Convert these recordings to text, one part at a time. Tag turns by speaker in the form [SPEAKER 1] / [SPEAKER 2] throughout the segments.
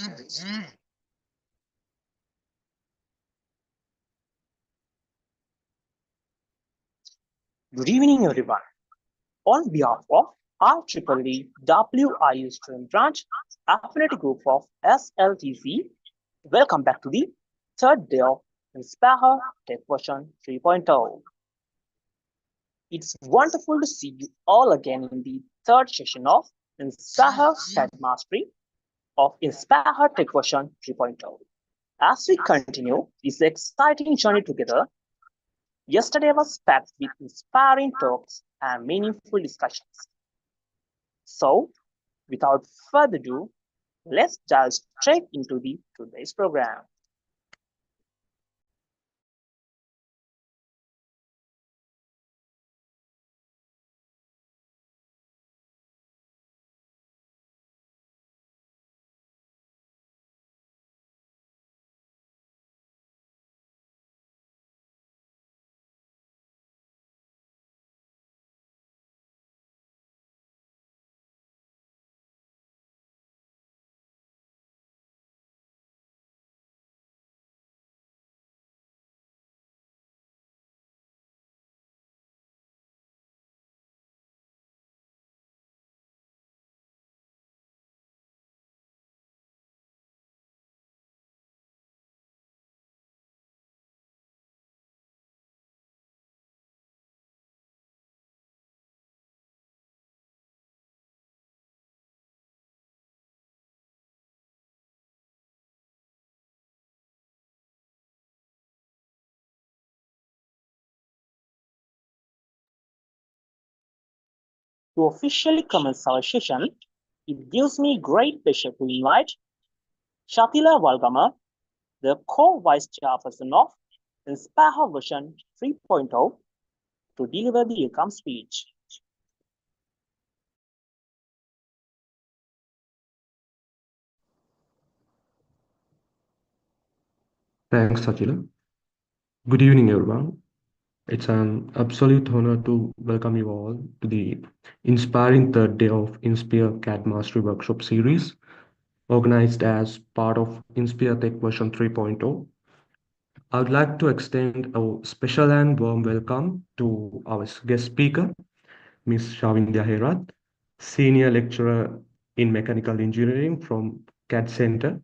[SPEAKER 1] Good evening, everyone. On behalf of IEEE WIU Student Branch Affinity Group of SLTC, welcome back to the third day of InspiHER Tech Version 3.0. It's wonderful to see you all again in the third session of InspiHER CAD Mastery of InspiHER Tech Version 3.0. As we continue this exciting journey together, yesterday was packed with inspiring talks and meaningful discussions. So, without further ado, let's dive straight into today's program. To officially commence our session, it gives me great pleasure to invite Shatila Valgama, the co-vice chairperson of InspiHER version 3.0, to deliver the welcome speech.
[SPEAKER 2] Thanks, Sachila. Good evening, everyone. It's an absolute honor to welcome you all to the inspiring third day of InspiHER CAD Mastery Workshop series, organized as part of InspiHER Tech version 3.0. I would like to extend a special and warm welcome to our guest speaker, Ms. Shavindya Herat, Senior Lecturer in Mechanical Engineering from CAD Center.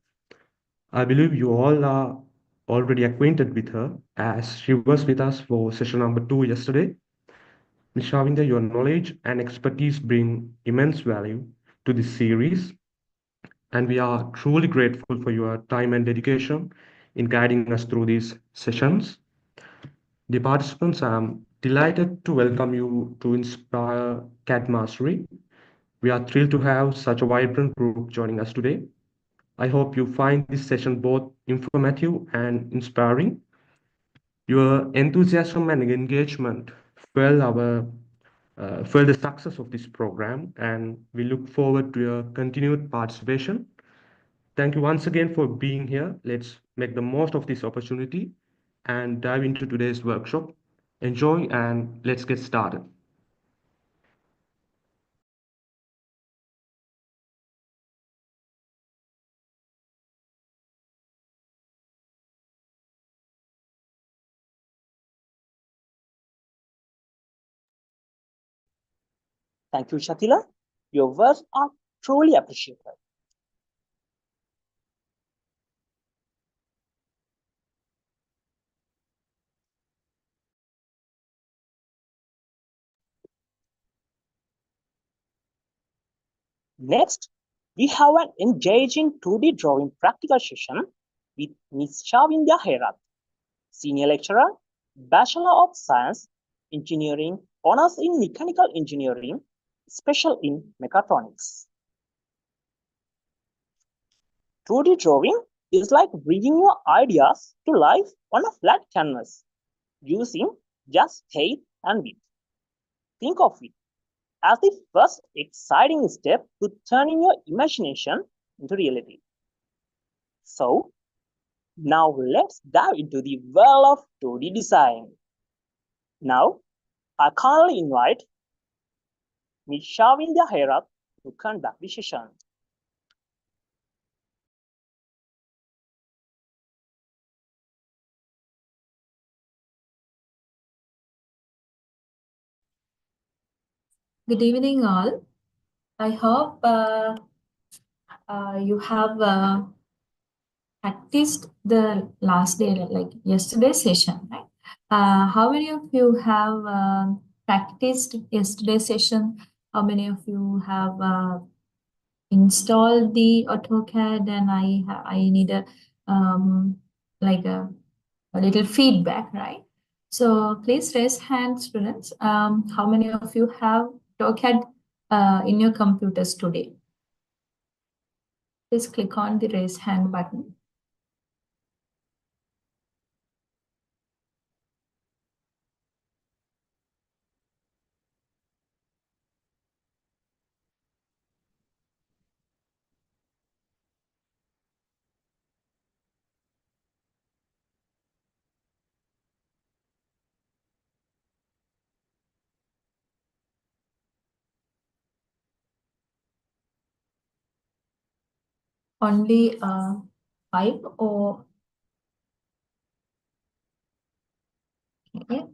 [SPEAKER 2] I believe you all are already acquainted with her as she was with us for session number 2 yesterday. Ms. Shavinda, your knowledge and expertise bring immense value to this series, and we are truly grateful for your time and dedication in guiding us through these sessions. The participants, I'm delighted to welcome you to InspiHER CAD Mastery. We are thrilled to have such a vibrant group joining us today. I hope you find this session both informative and inspiring. Your enthusiasm and engagement fuel the success of this program, and we look forward to your continued participation. Thank you once again for being here. Let's make the most of this opportunity and dive into today's workshop. Enjoy and let's get started.
[SPEAKER 1] Thank you, Shatila. Your words are truly appreciated. Next, we have an engaging 2D drawing practical session with Ms. Shavindya Herat, Senior Lecturer, Bachelor of Science, Engineering, Honors in Mechanical Engineering, Special in Mechatronics. 2D drawing is like bringing your ideas to life on a flat canvas using just height and width. Think of it as the first exciting step to turning your imagination into reality. So, now let's dive into the world of 2D design. Now, I kindly invite Ms. Shavindya Herat to conduct the session.
[SPEAKER 3] Good evening, all. I hope you have practiced the last day, like yesterday's session, right? How many of you have practiced yesterday's session? How many of you have installed the AutoCAD? And I need a like a little feedback, right? So please raise hand, students. How many of you have AutoCAD in your computers today? Please click on the raise hand button. Only 5 or okay.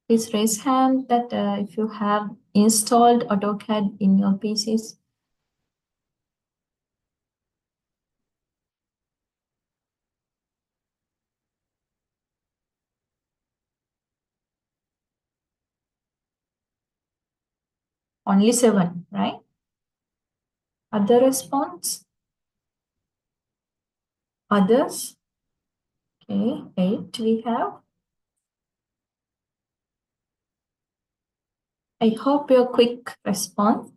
[SPEAKER 3] Please raise hand that if you have installed AutoCAD in your PCs. Only 7, right? Other response? Others? Okay, 8 we have. I hope your quick response.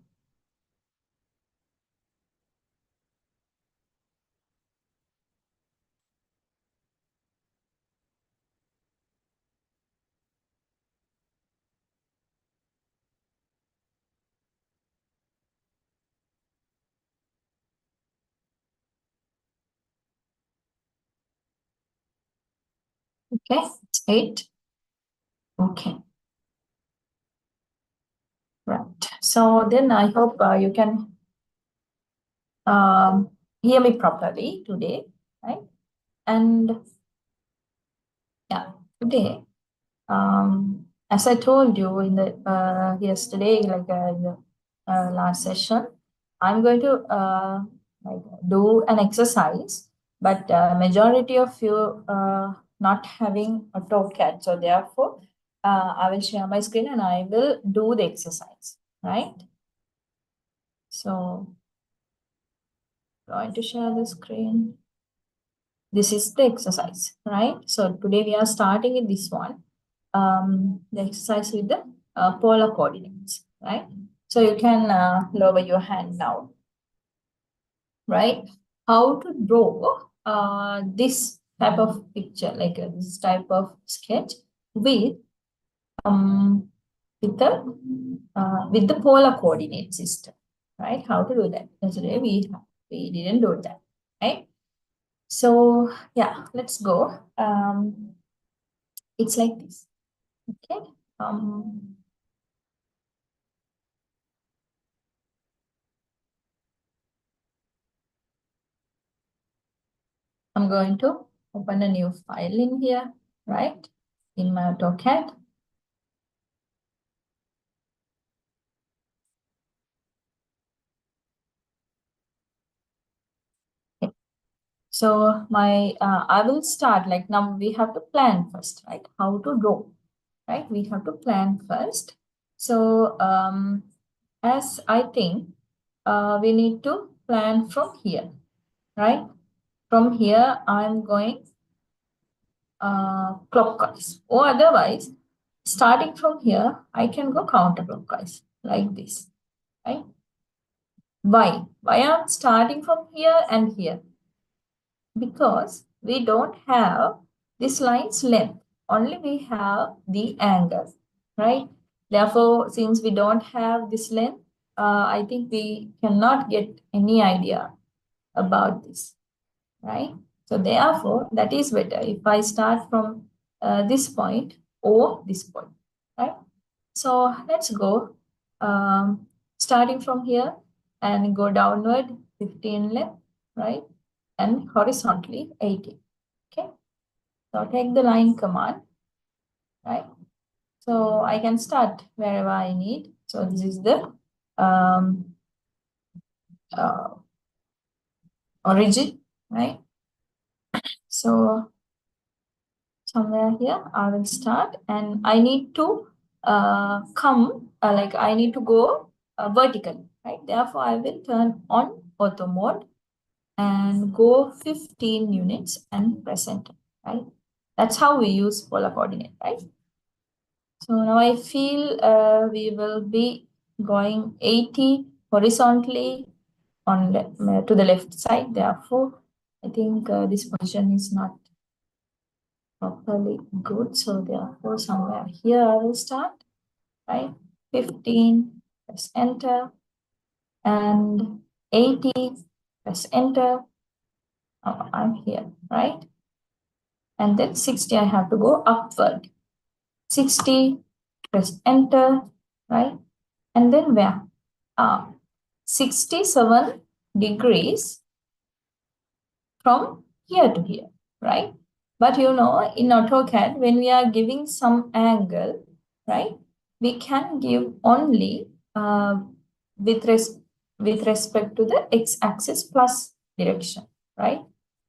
[SPEAKER 3] Okay, it's 8. Okay. Right. So then I hope you can hear me properly today, right? And yeah, today, as I told you in the yesterday, like in the last session, I'm going to like do an exercise, but majority of you not having AutoCAD, so therefore I will share my screen and I will do the exercise, right? So going to share the screen. This is the exercise, right? So today we are starting with this one, the exercise with the polar coordinates, right? So you can lower your hand now, right? How to draw this type of picture, like this type of sketch with with the polar coordinate system, right? How to do that? Yesterday we didn't do that, right? So yeah, let's go. It's like this. Okay. I'm going to open a new file in here, right? In my AutoCAD. Okay. So my I will start, like, now we have to plan first, right? How to draw, right? We have to plan first. So as I think we need to plan from here, right? From here, I'm going clockwise, or otherwise, starting from here, I can go counterclockwise like this, right? Why? Why I'm starting from here and here? Because we don't have this line's length, only we have the angle, right? Therefore, since we don't have this length, I think we cannot get any idea about this, right? So therefore, that is better if I start from this point or this point, right? So let's go starting from here and go downward 15 length, right? And horizontally 80, okay? So take the line command, right? So I can start wherever I need. So this is the origin, right? So somewhere here I will start, and I need to I need to go vertically, right? Therefore, I will turn on auto mode and go 15 units and press enter, right? That's how we use polar coordinate, right? So now I feel we will be going 80 horizontally on to the left side. Therefore, I think this position is not properly good. So therefore, somewhere here I will start, right? 15, press enter, and 80, press enter. Oh, I'm here, right? And then 60, I have to go upward. 60, press enter, right? And then where? 67 degrees from here to here, right? But you know, in AutoCAD, when we are giving some angle, right, we can give only with respect to the x-axis plus direction, right?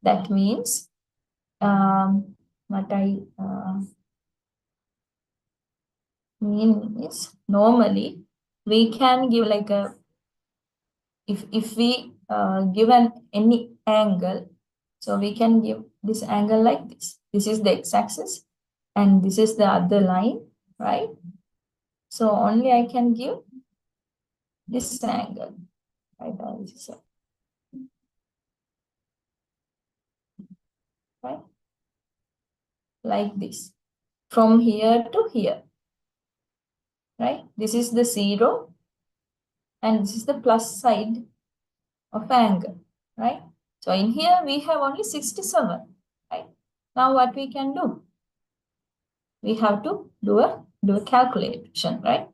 [SPEAKER 3] That means what I mean is normally we can give like a if we given any angle, so we can give this angle like this. This is the x-axis and this is the other line, right? So only I can give this angle, right? Right? Like this, from here to here, right? This is the 0 and this is the plus side of angle, right? So in here we have only 67, right? Now what we can do? We have to do a calculation, right?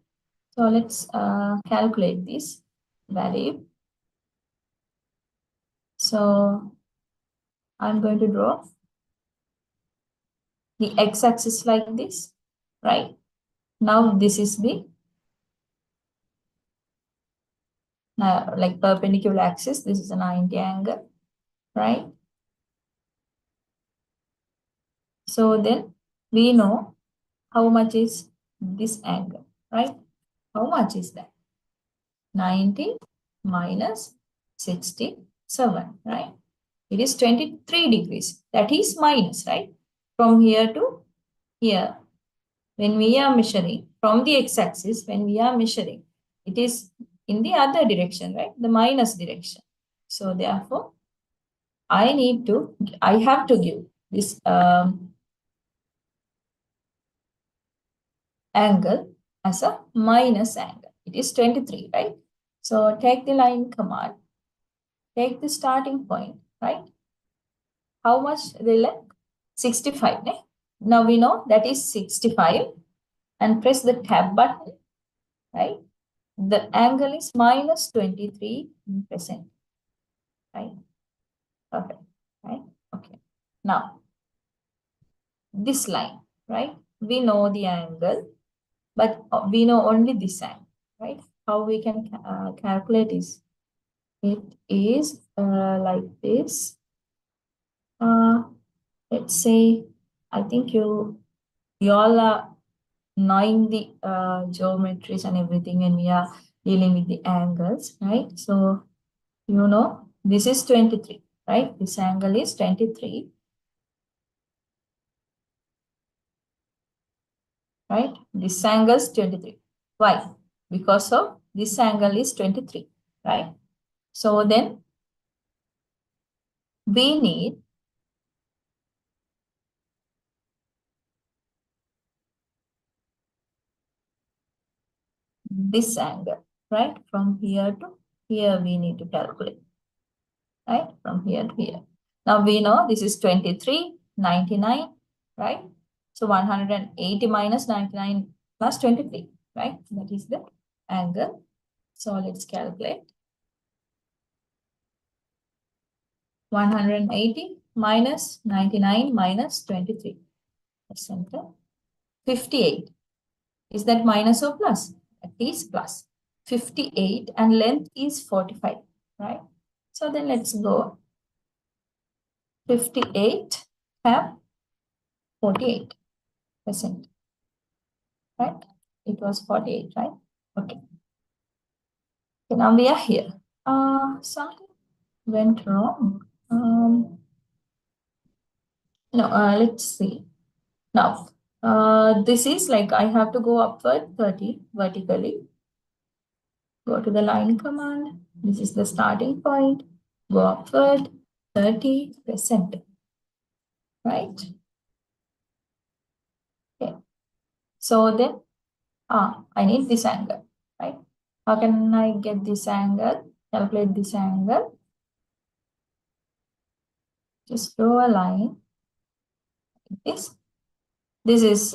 [SPEAKER 3] So let's calculate this value. So I'm going to draw the x-axis like this, right? Now this is the like perpendicular axis. This is a 90 angle, right? So then we know how much is this angle, right? How much is that? 90 minus 67, right? It is 23 degrees. That is minus, right? From here to here. When we are measuring from the x-axis, when we are measuring, it is in the other direction, right? The minus direction. So therefore, I have to give this angle as a minus angle. It is 23, right? So take the line command, take the starting point, right? How much the length? 65, right? Now we know that is 65 and press the tab button, right? The angle is minus 23%, right? Perfect, right? Okay. Now, this line, right? We know the angle, but we know only this angle, right? How we can calculate is, it is like this. Let's say, I think you all are knowing the geometries and everything, and we are dealing with the angles, right? So, you know, this is 23, right? This angle is 23, right? This angle is 23. Why? Because of this angle is 23, right? So then we need this angle, right? From here to here we need to calculate, right? From here to here. Now we know this is 23, 99, right? So 180 minus 99 plus 23, right? That is the angle. So let's calculate. 180 minus 99 minus 23. Let's enter. 58. Is that minus or plus? That is plus. 58 and length is 45, right? So then let's go 58 have 48%, right? It was 48, right? Okay. So now we are here. Something went wrong. Let's see. Now, this is like I have to go upward 30 vertically. Go to the line command. This is the starting point. Go upward 30%. Right? Okay. So then, I need this angle, right? How can I get this angle? Calculate this angle. Just draw a line like this. This is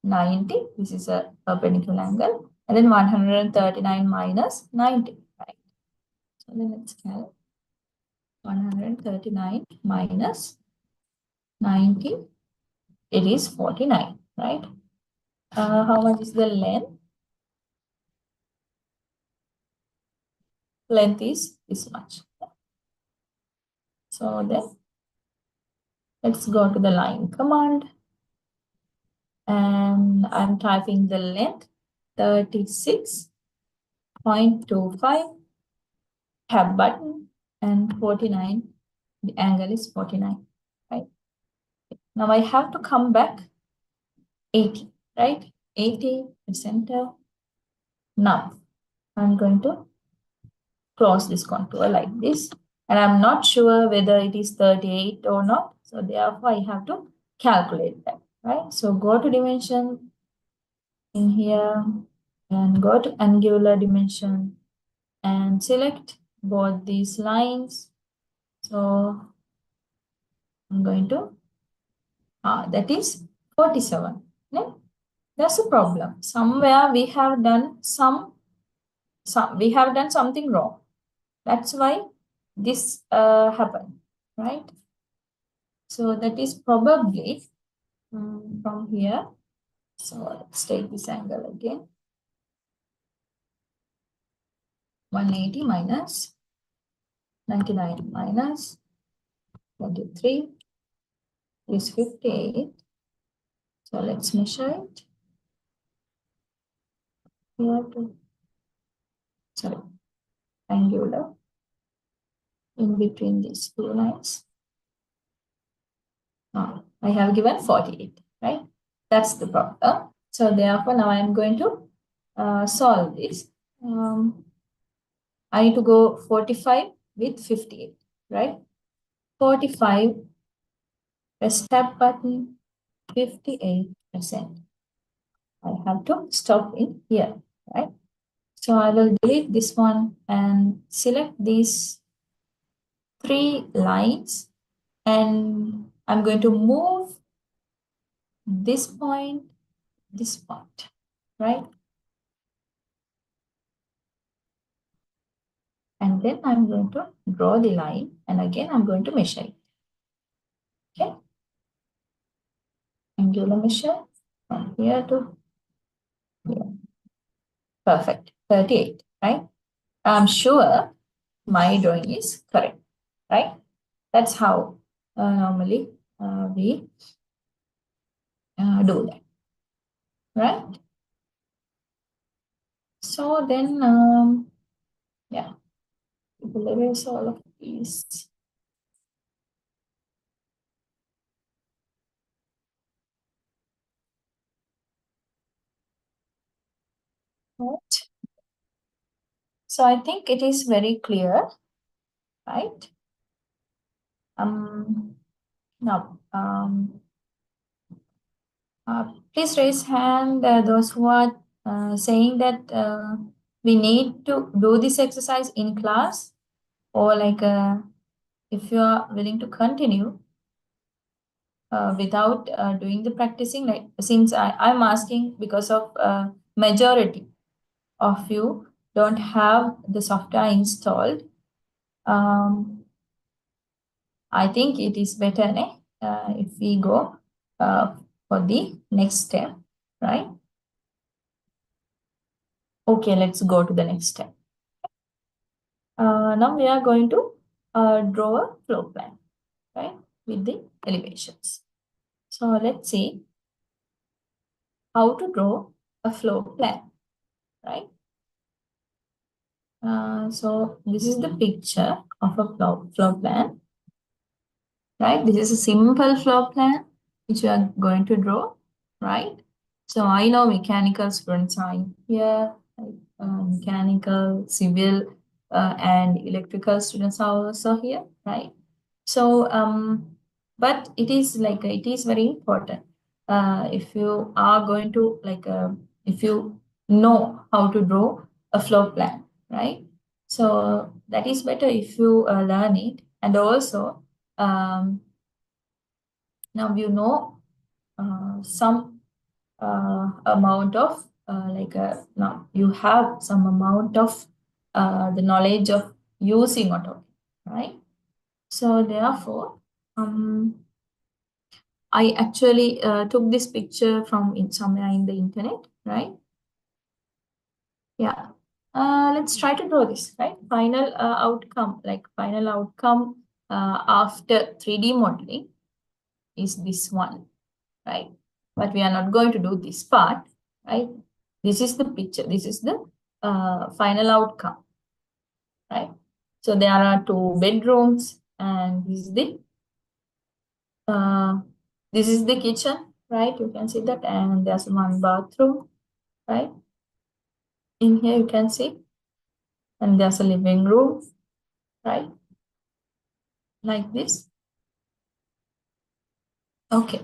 [SPEAKER 3] 90. This is a perpendicular angle. And then 139 minus 90, right? So then let's calculate 139 minus 90. It is 49, right? How much is the length? Length is this much. So then let's go to the line command. And I'm typing the length 36.25, tab button, and 49. The angle is 49, right? Now I have to come back 80, right? 80 center. Now I'm going to close this contour like this. And I'm not sure whether it is 38 or not. So therefore I have to calculate that, right? So go to dimension in here and go to angular dimension and select both these lines. So I'm going to, that is 47. No? That's a problem. Somewhere we have done we have done something wrong. That's why this happened, right? So that is probably from here. So let's take this angle again. 180 minus 99 minus 23 is 58. So let's measure it. Here to, sorry, angular in between these two lines. I have given 48, right? That's the problem. So therefore, now I am going to solve this. I need to go 45 with 58, right? 45, press tab button, 58%. I have to stop in here, right? So I will delete this one and select these 3 lines, and I'm going to move this point, right? And then I'm going to draw the line, and again I'm going to measure it. Okay. Angular measure from here to here. Perfect. 38, right? I'm sure my drawing is correct, right? That's how normally we do that, right? So then, yeah, we'll erase all of these. Right. So I think it is very clear, right? Now, please raise hand those who are saying that we need to do this exercise in class, or like if you are willing to continue without doing the practicing, like since I'm asking because of majority of you don't have the software installed. I think it is better if we go for the next step, right? Okay, let's go to the next step. Now we are going to draw a floor plan, right, with the elevations. So let's see how to draw a floor plan, right? So this is the picture of a floor plan, right? This is a simple floor plan which we are going to draw, right? So I know mechanical students are in here, mechanical, civil, and electrical students are also here, right? So, but it is very important. If you are going to if you know how to draw a floor plan, right? So that is better if you learn it, and also now you know some amount of now you have some amount of the knowledge of using AutoCAD, right? So therefore, I actually took this picture from somewhere in the internet, right? Yeah. Let's try to draw this, right? Final outcome after 3D modeling is this one, right? But we are not going to do this part, right? This is the picture. This is the final outcome, right? So there are 2 bedrooms, and this is the kitchen, right? You can see that, and there's 1 bathroom, right? In here you can see, and there's a living room, right? Like this. Okay,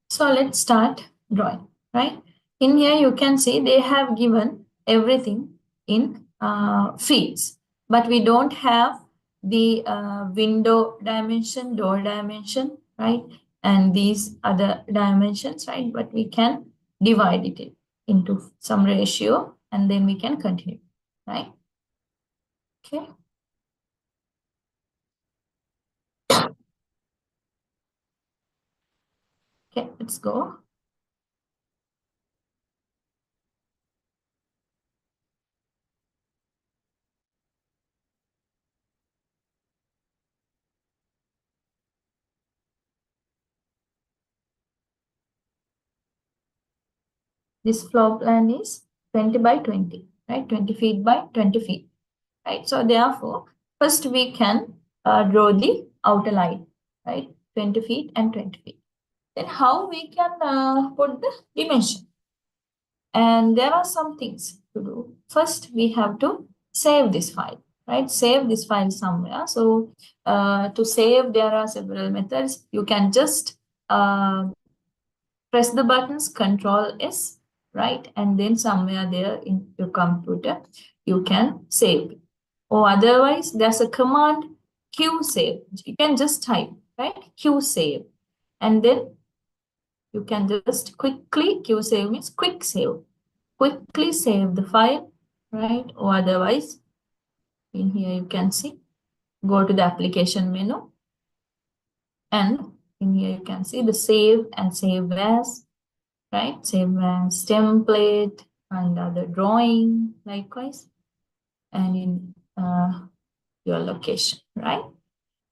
[SPEAKER 3] so let's start drawing, right? In here you can see they have given everything in fields, but we don't have the window dimension, door dimension, right? And these other dimensions, right? But we can divide it into some ratio, and then we can continue, right? Okay. Okay, let's go. This floor plan is 20 by 20, right? 20 feet by 20 feet, right? So therefore, first we can draw the outer line, right? 20 feet and 20 feet. Then how we can put the dimension? And there are some things to do. First, we have to save this file, right? Save this file somewhere. So to save, there are several methods. You can just press the buttons Control S, right? And then somewhere there in your computer, you can save. Or otherwise, there's a command Q save. You can just type, right? Q save. And then you can just quickly, Q save means quick save. Quickly save the file, right? Or otherwise, in here you can see, go to the application menu. And in here you can see the save and save as, right? Save as template and other drawing likewise, and in your location, right?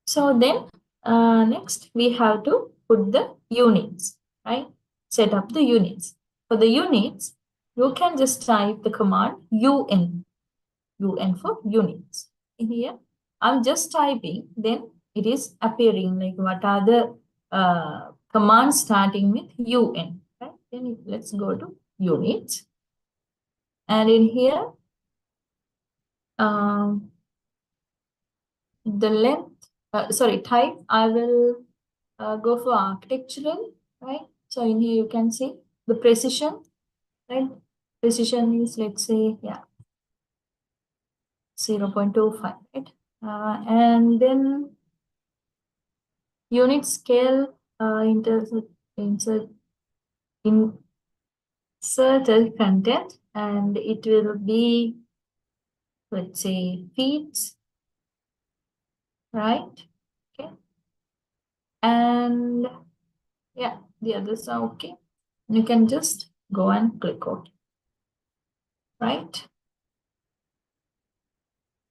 [SPEAKER 3] So then next we have to put the units, right? Set up the units. For the units, you can just type the command UN for units. In here, I'm just typing, then it is appearing like what are the commands starting with UN, right? Then let's go to units. And in here, the length, type, I will go for architectural, right? So in here you can see the precision, right? Precision is, let's say, yeah, 0.25, right? And then unit scale, inserted content, and it will be, let's say, feet, right? Okay. And yeah, the others are okay. You can just go and click OK, right?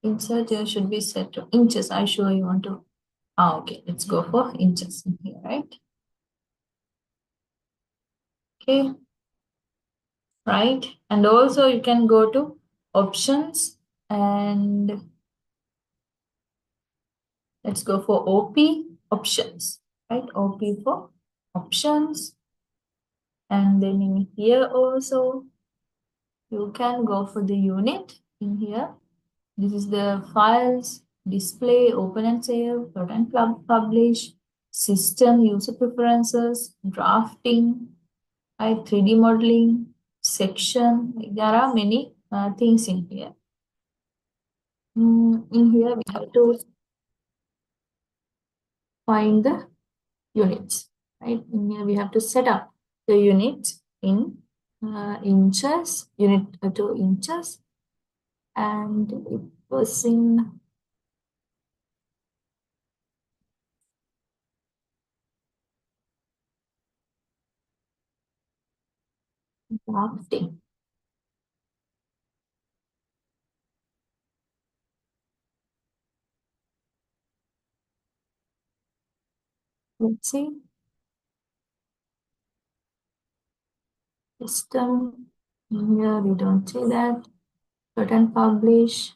[SPEAKER 3] Insert here should be set to inches. I sure you want to. Okay, let's go for inches in here, right? Okay. Right. And also you can go to options and let's go for OP options, right? OP for options. And then in here also, you can go for the unit in here. This is the files, display, open and save, load and publish, system, user preferences, drafting, right? 3D modeling, section. There are many things in here. In here, we have to find the units, right? In here, we have to set up the units in inches, unit to inches, and it was in drafting. Let's see. System. Here we don't see that. Cut and publish.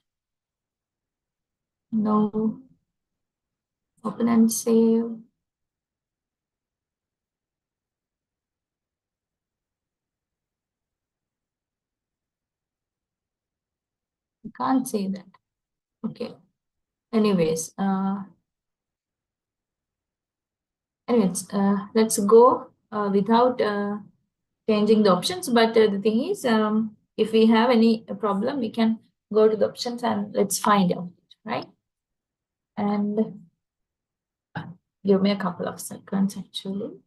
[SPEAKER 3] No. Open and save. You can't say that. Okay. Anyways, let's go without changing the options. But the thing is, if we have any problem, we can go to the options and let's find out, right? And give me a couple of seconds actually.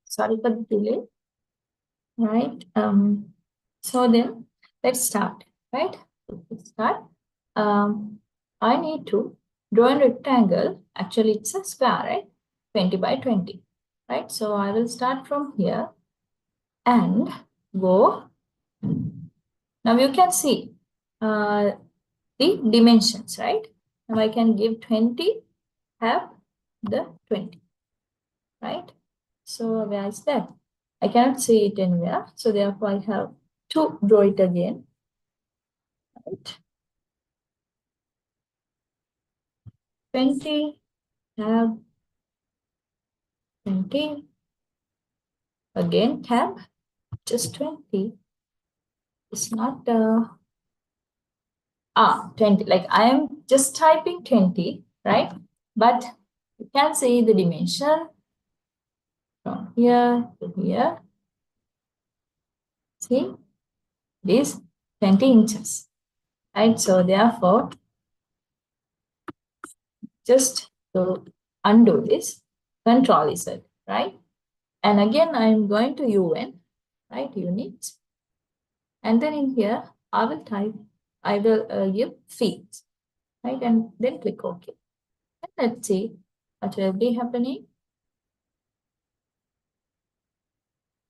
[SPEAKER 3] Sorry for the delay. Right. So then let's start, right? Let's start. I need to draw a rectangle. Actually, it's a square, right? 20 by 20, right? So I will start from here and go. Now you can see the dimensions, right? Now I can give 20, have the 20, right? So where is that? I cannot see it anywhere. So therefore I have to draw it again. Right. 20, tab, 20, again tab, just 20. It's not 20, like I am just typing 20, right? But you can see the dimension from here to here. See, it is 20 inches, right? So therefore, just to undo this, Control Z, right? And again, I'm going to UN, right, units. And then in here, I will give feet, right, and then click OK. And let's see what will be happening,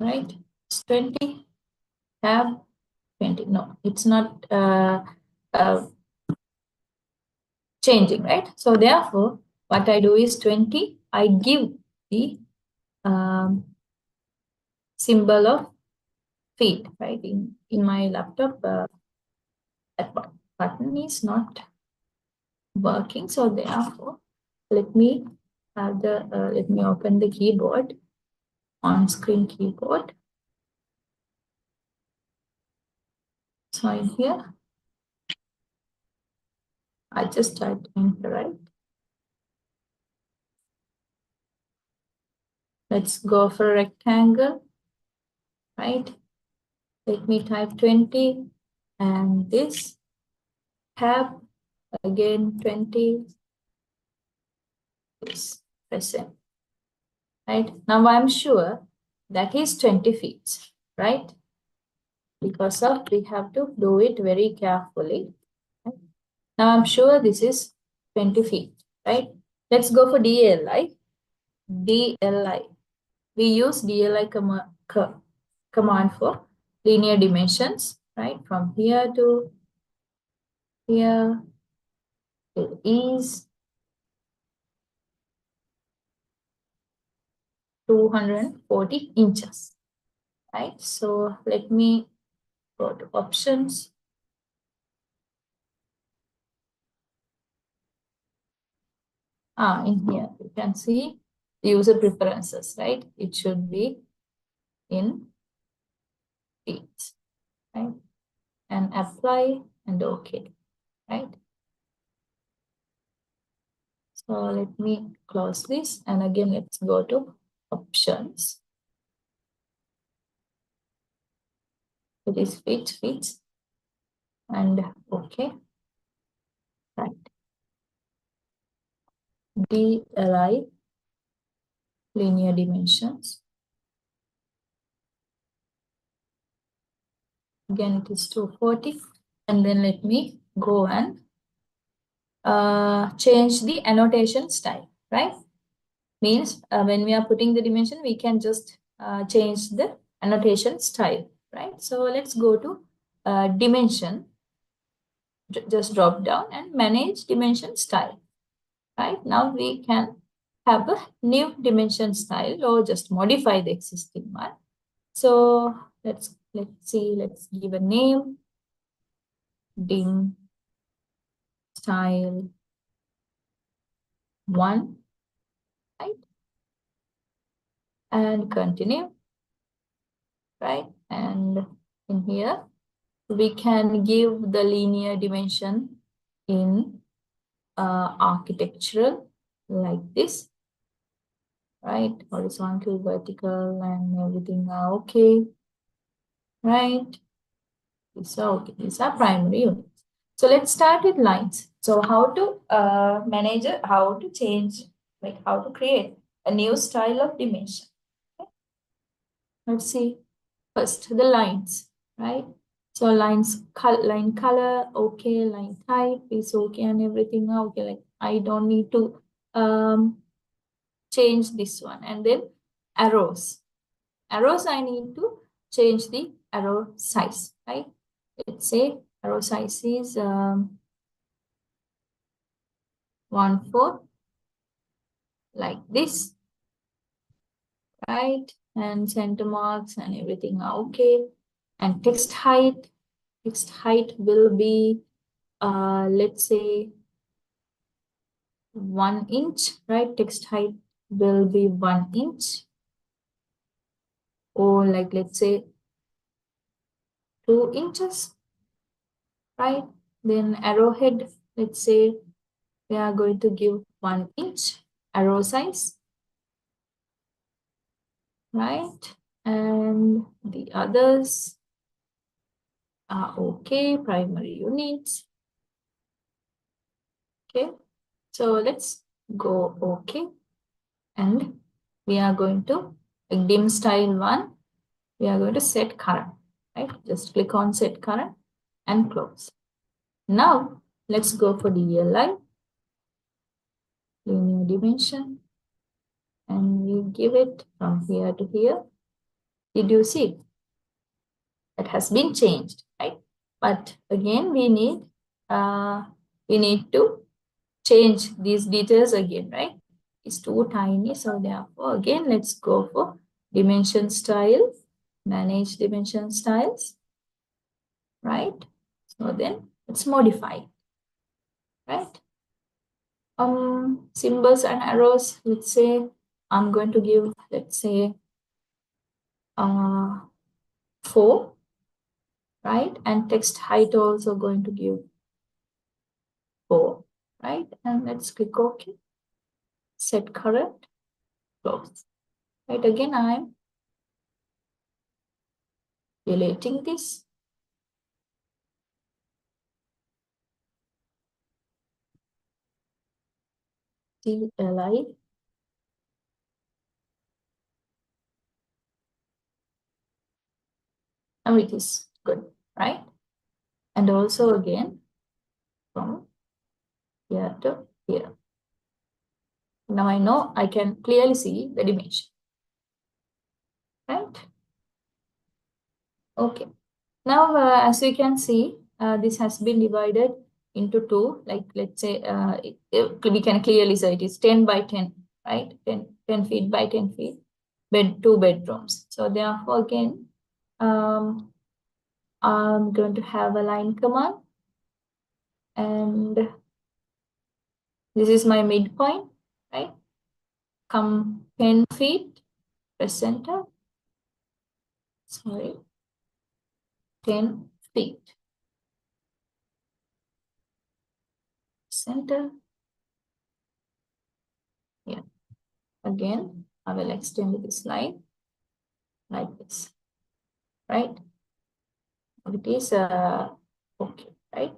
[SPEAKER 3] right? It's 20, tab 20. No, it's not changing, right? So therefore, what I do is 20, I give the symbol of feet, right? In my laptop, that button is not working. So therefore, let me open the keyboard, on-screen keyboard. So in here, I just typed enter, right? Let's go for a rectangle, right? Let me type 20 and this tab again 20 is present, right? Now I'm sure that is 20 feet, right? Because of we have to do it very carefully. Right? Now I'm sure this is 20 feet, right? Let's go for DLI. DLI. We use DLI command for linear dimensions, right? From here to here, it is 240 inches, right? So let me go to options. In here, you can see user preferences, right? It should be in feet, right? And apply and OK, right? So let me close this. And again, let's go to options. It is feet, and OK, right? DLI linear dimensions. Again, it is 240. And then let me go and change the annotation style, right? Means when we are putting the dimension, we can just change the annotation style, right? So let's go to dimension, just drop down and manage dimension style, right? Now we can have a new dimension style or just modify the existing one. So let's see, let's give a name, dim style 1, right? And continue, right? And in here, we can give the linear dimension in architectural like this, right? Horizontal, vertical, and everything are okay, right? These are okay. These are primary units. So let's start with lines. So how to manage it, how to change, like how to create a new style of dimension. Okay. Let's see. First, the lines, right? So line color, okay, line type is okay, and everything okay. Like I don't need to change this one. And then arrows. Arrows, I need to change the arrow size, right? Let's say arrow size is 1/4, like this, right? And center marks and everything are okay. And text height will be let's say 1 inch, right? Text height will be 1 inch, or like let's say 2 inches, right? Then arrowhead, let's say we are going to give 1 inch arrow size, right? And the others are okay, primary units. Okay, so let's go okay, and we are going to like dim style 1, we are going to set current, right? Just click on set current and close. Now let's go for DLI, linear dimension, and we give it from here to here. Did you see? It has been changed, right? But again, we need to change these details again, right? It's too tiny, so therefore again let's go for dimension style, manage dimension styles, right? So then let's modify, right? Symbols and arrows, let's say I'm going to give, let's say 4, right? And text height also going to give 4, right? And let's click OK. Set current, close. Right, again I'm deleting this. DLI. And it is good, right? And also again from here to here. Now I know I can clearly see the dimension, right? Okay. Now, as you can see, this has been divided into 2, like let's say we can clearly say it is 10 by 10, right? 10 feet by 10 feet, 2 bedrooms. So therefore again, I'm going to have a line command, and this is my midpoint, right? Come 10 feet, press enter. Sorry, 10 feet. Center. Yeah. Again, I will extend this line like this, right? It is okay, right?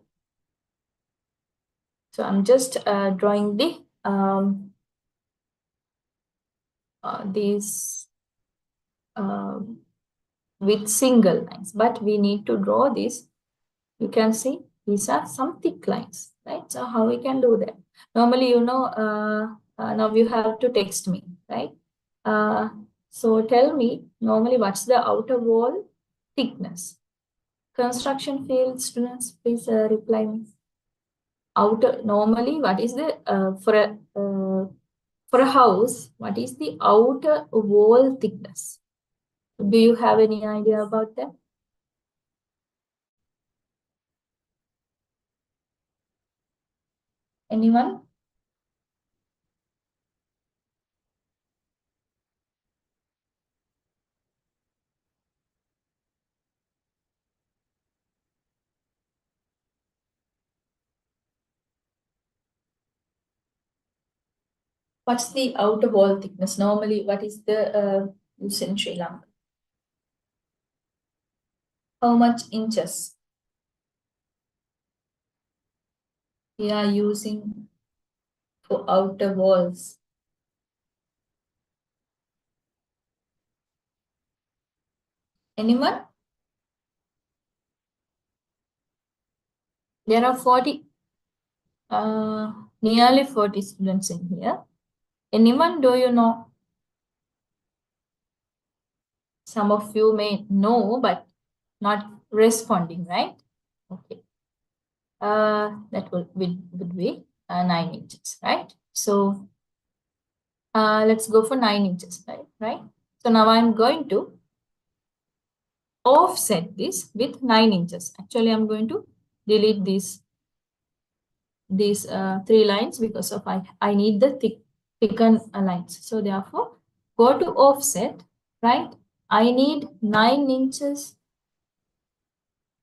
[SPEAKER 3] So I'm just drawing the these with single lines, but we need to draw this. You can see these are some thick lines, right? So how we can do that? Normally, you know, now you have to text me, right? So tell me normally what's the outer wall thickness? Construction field students, please reply me. Outer, normally what is the for a house, what is the outer wall thickness? Do you have any idea about that? Anyone? What's the outer wall thickness? Normally, what is the use in Sri Lanka? How much inches we are using for outer walls? Anyone? There are 40, nearly 40 students in here. Anyone, do you know? Some of you may know, but not responding, right? Okay. That would be 9 inches, right? So let's go for 9 inches, right? So now I'm going to offset this with 9 inches. Actually, I'm going to delete these 3 lines because of I need the thicken lines. So therefore, go to offset, right? I need 9 inches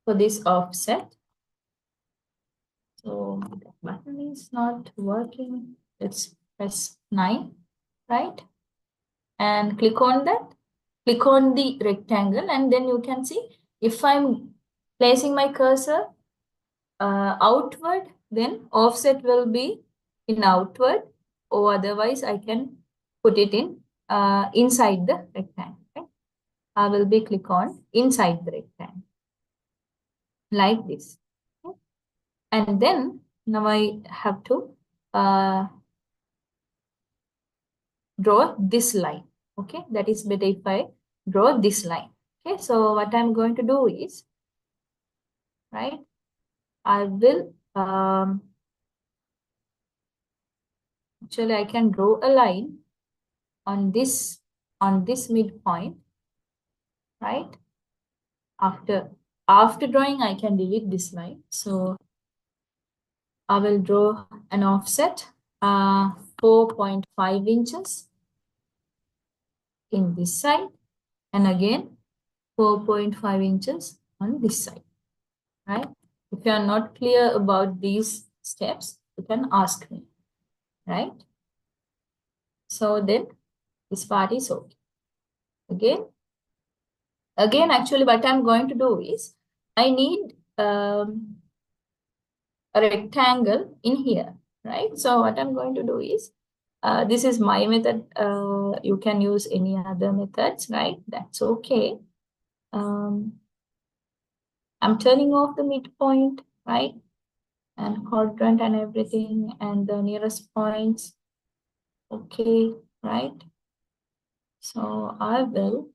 [SPEAKER 3] for this offset. So the button is not working. Let's press 9, right? And click on that. Click on the rectangle, and then you can see if I'm placing my cursor outward, then offset will be in outward, or otherwise I can put it in inside the rectangle. Right? I will be click on inside the rectangle like this. Okay? And then now I have to draw this line. Okay, that is better if I draw this line. Okay, so what I'm going to do is, right, I will actually I can draw a line on this midpoint, right? After drawing, I can delete this line. So I will draw an offset 4.5 inches in this side, and again 4.5 inches on this side, right? If you are not clear about these steps, you can ask me, right? So then this part is okay. Again, actually what I'm going to do is, I need a rectangle in here, right? So what I'm going to do is, this is my method. You can use any other methods, right? That's okay. I'm turning off the midpoint, right? And quadrant and everything, and the nearest points. Okay, right? So I will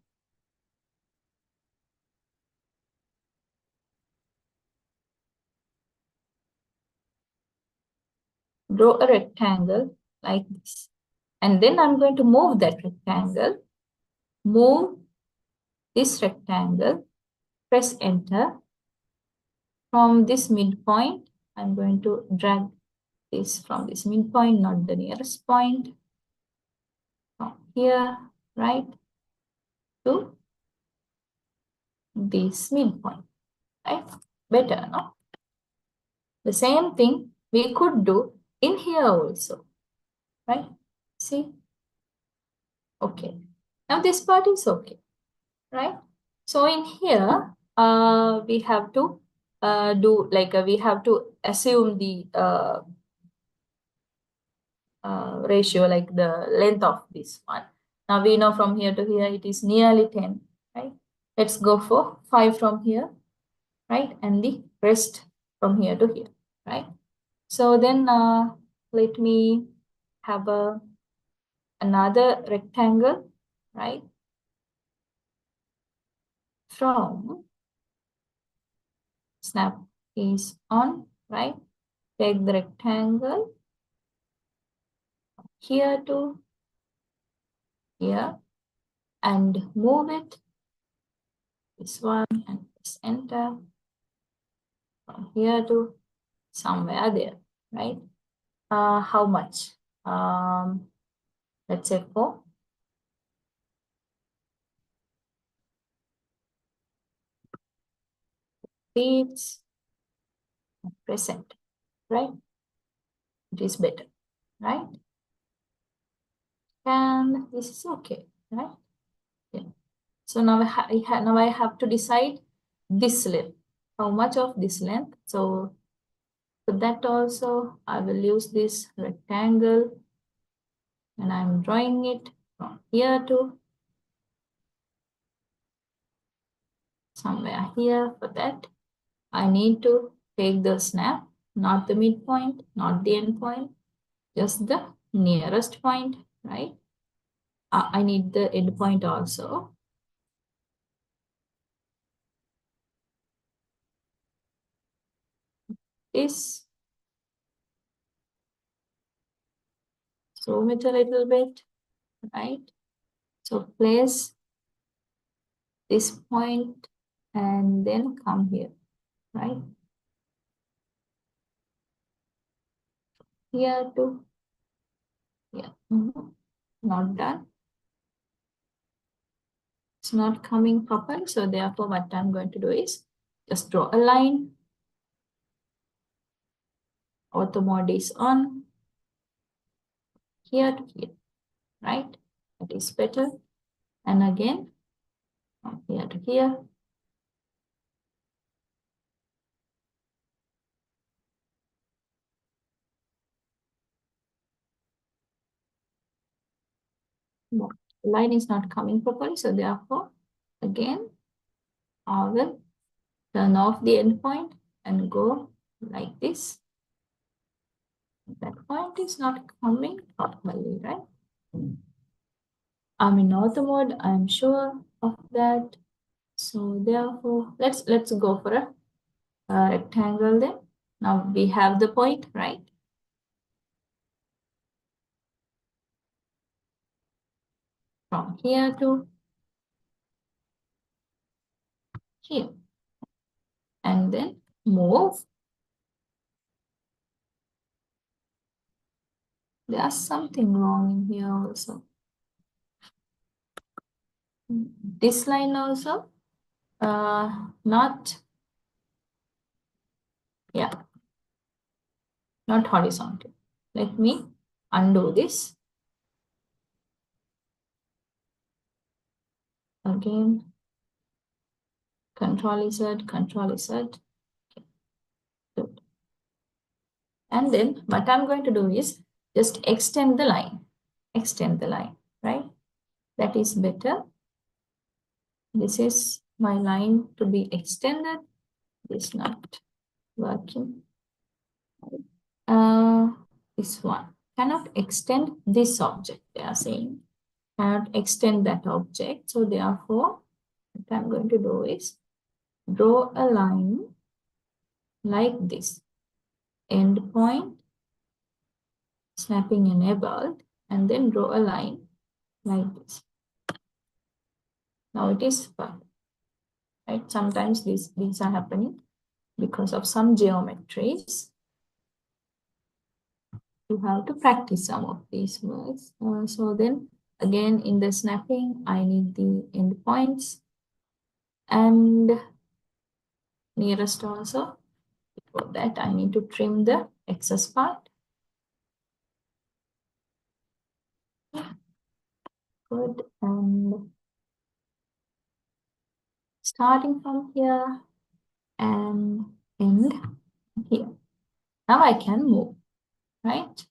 [SPEAKER 3] draw a rectangle like this. And then I'm going to move that rectangle, move this rectangle, press enter. From this midpoint, I'm going to drag this from this midpoint, not the nearest point, from here, right, to this midpoint, right? Better, no? The same thing we could do in here also, right? See? Okay. Now this part is okay, right? So in here, we have to do like we have to assume the ratio, like the length of this one. Now we know from here to here it is nearly 10, right? Let's go for 5 from here, right? And the rest from here to here, right? So then let me have another rectangle, right? From snap is on, right? Take the rectangle here to here and move it, this one, and press enter. From here to somewhere there, right? How much? Let's say 4. Feet present, right? It is better, right? And this is okay, right? Yeah. So now I have to decide this length. How much of this length? So for that also, I will use this rectangle, and I'm drawing it from here to somewhere here. For that, I need to take the snap, not the midpoint, not the end point, just the nearest point, right? I need the end point also. This, zoom it a little bit, right? So place this point and then come here, right? Here to here. Not done. It's not coming properly. So therefore, what I'm going to do is just draw a line. Auto mode is on. Here to here, right? That is better. And again, from here to here. The line is not coming properly, so therefore, again, I will turn off the endpoint and go like this. That point is not coming properly, right? I'm in auto mode, I'm sure of that. So therefore, let's go for a rectangle then. Now we have the point, right? From here to here. And then move. There's something wrong in here also. This line also, not horizontal. Let me undo this. Again, Control Z. Good. And then what I'm going to do is just extend the line, right? That is better. This is my line to be extended. This not working. This one cannot extend this object. They are saying cannot extend that object. So therefore, what I'm going to do is draw a line like this. Endpoint, snapping enabled, and then draw a line like this. Now it is perfect, right? Sometimes these are happening because of some geometries. You have to practice some of these words. So then again in the snapping, I need the endpoints and nearest also. For that, I need to trim the excess part. Good. And starting from here and end here. Now I can move, right?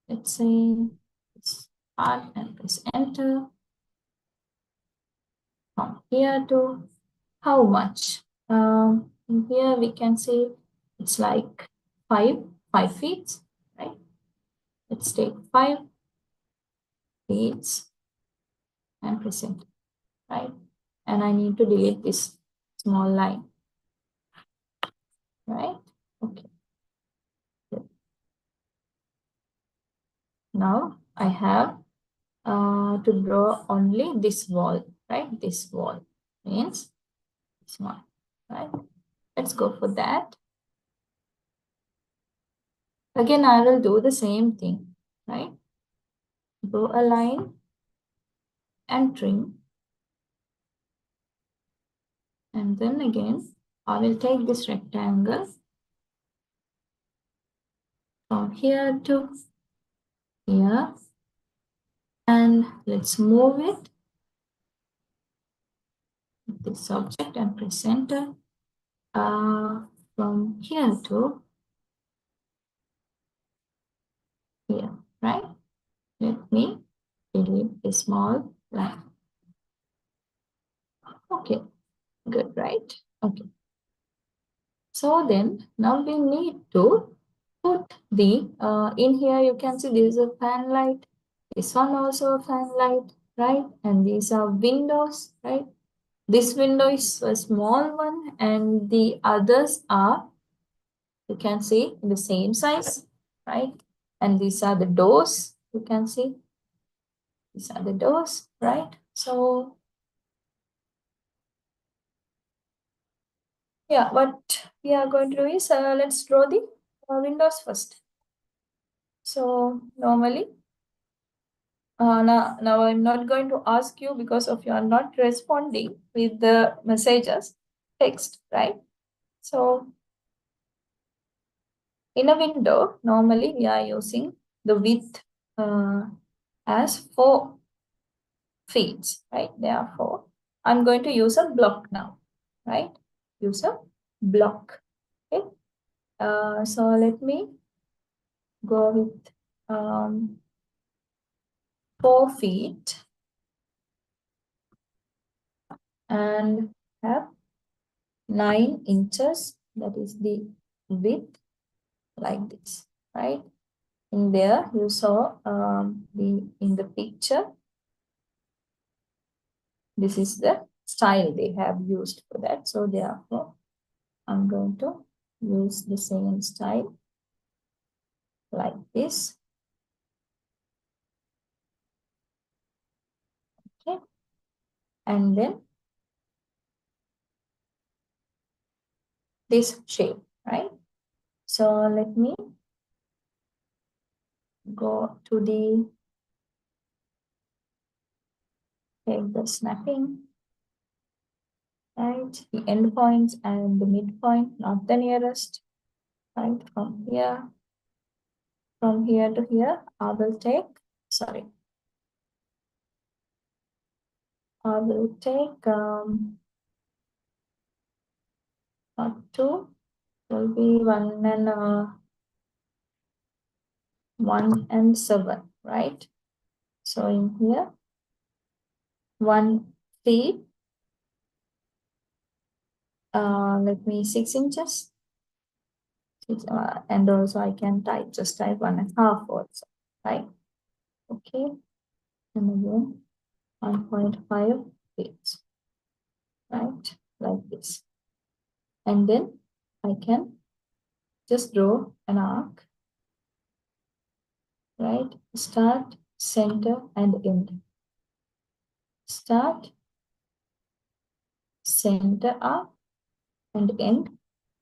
[SPEAKER 3] Let's say this part and press enter. From here to how much? In here we can say it's like 5 feet, right? Let's take 5 feet and press enter, right? And I need to delete this small line, right? Okay. Good. Now I have to draw only this wall, right? This wall means this one, right? Let's go for that. Again, I will do the same thing, right? Draw a line and trim. And then again, I will take this rectangle from here to here. And let's move it, this object, and press enter. From here to here, right? Let me delete a small line. Okay, good, right? Okay. So then now we need to put the, in here you can see this is a fan light. This one also a fan light, right? And these are windows, right? This window is a small one and the others are, you can see, the same size, right? And these are the doors, you can see. These are the doors, right? So, yeah, what we are going to do is, let's draw the windows first. So, normally, now I'm not going to ask you because of you are not responding with the messages, text, right? So, in a window, normally we are using the width as 4 feet, right? Therefore, I'm going to use a block now, right? Use a block, okay? So let me go with 4 4 feet and have 9 inches, that is the width, like this, right? In there you saw in the picture, this is the style they have used for that. So therefore I'm going to use the same style like this. Okay, and then this shape, right? So let me go to take the snapping, right? The end points and the midpoint, not the nearest, right? From here to here, I will take not 2, will be 1 and 7, right? So in here, 1 feet, let me 6 inches. And also I can just type 1.5 also, right? Okay, and again 1.5 feet, right? Like this. And then I can just draw an arc, right? Start, center, and end. Start, center, arc, and end.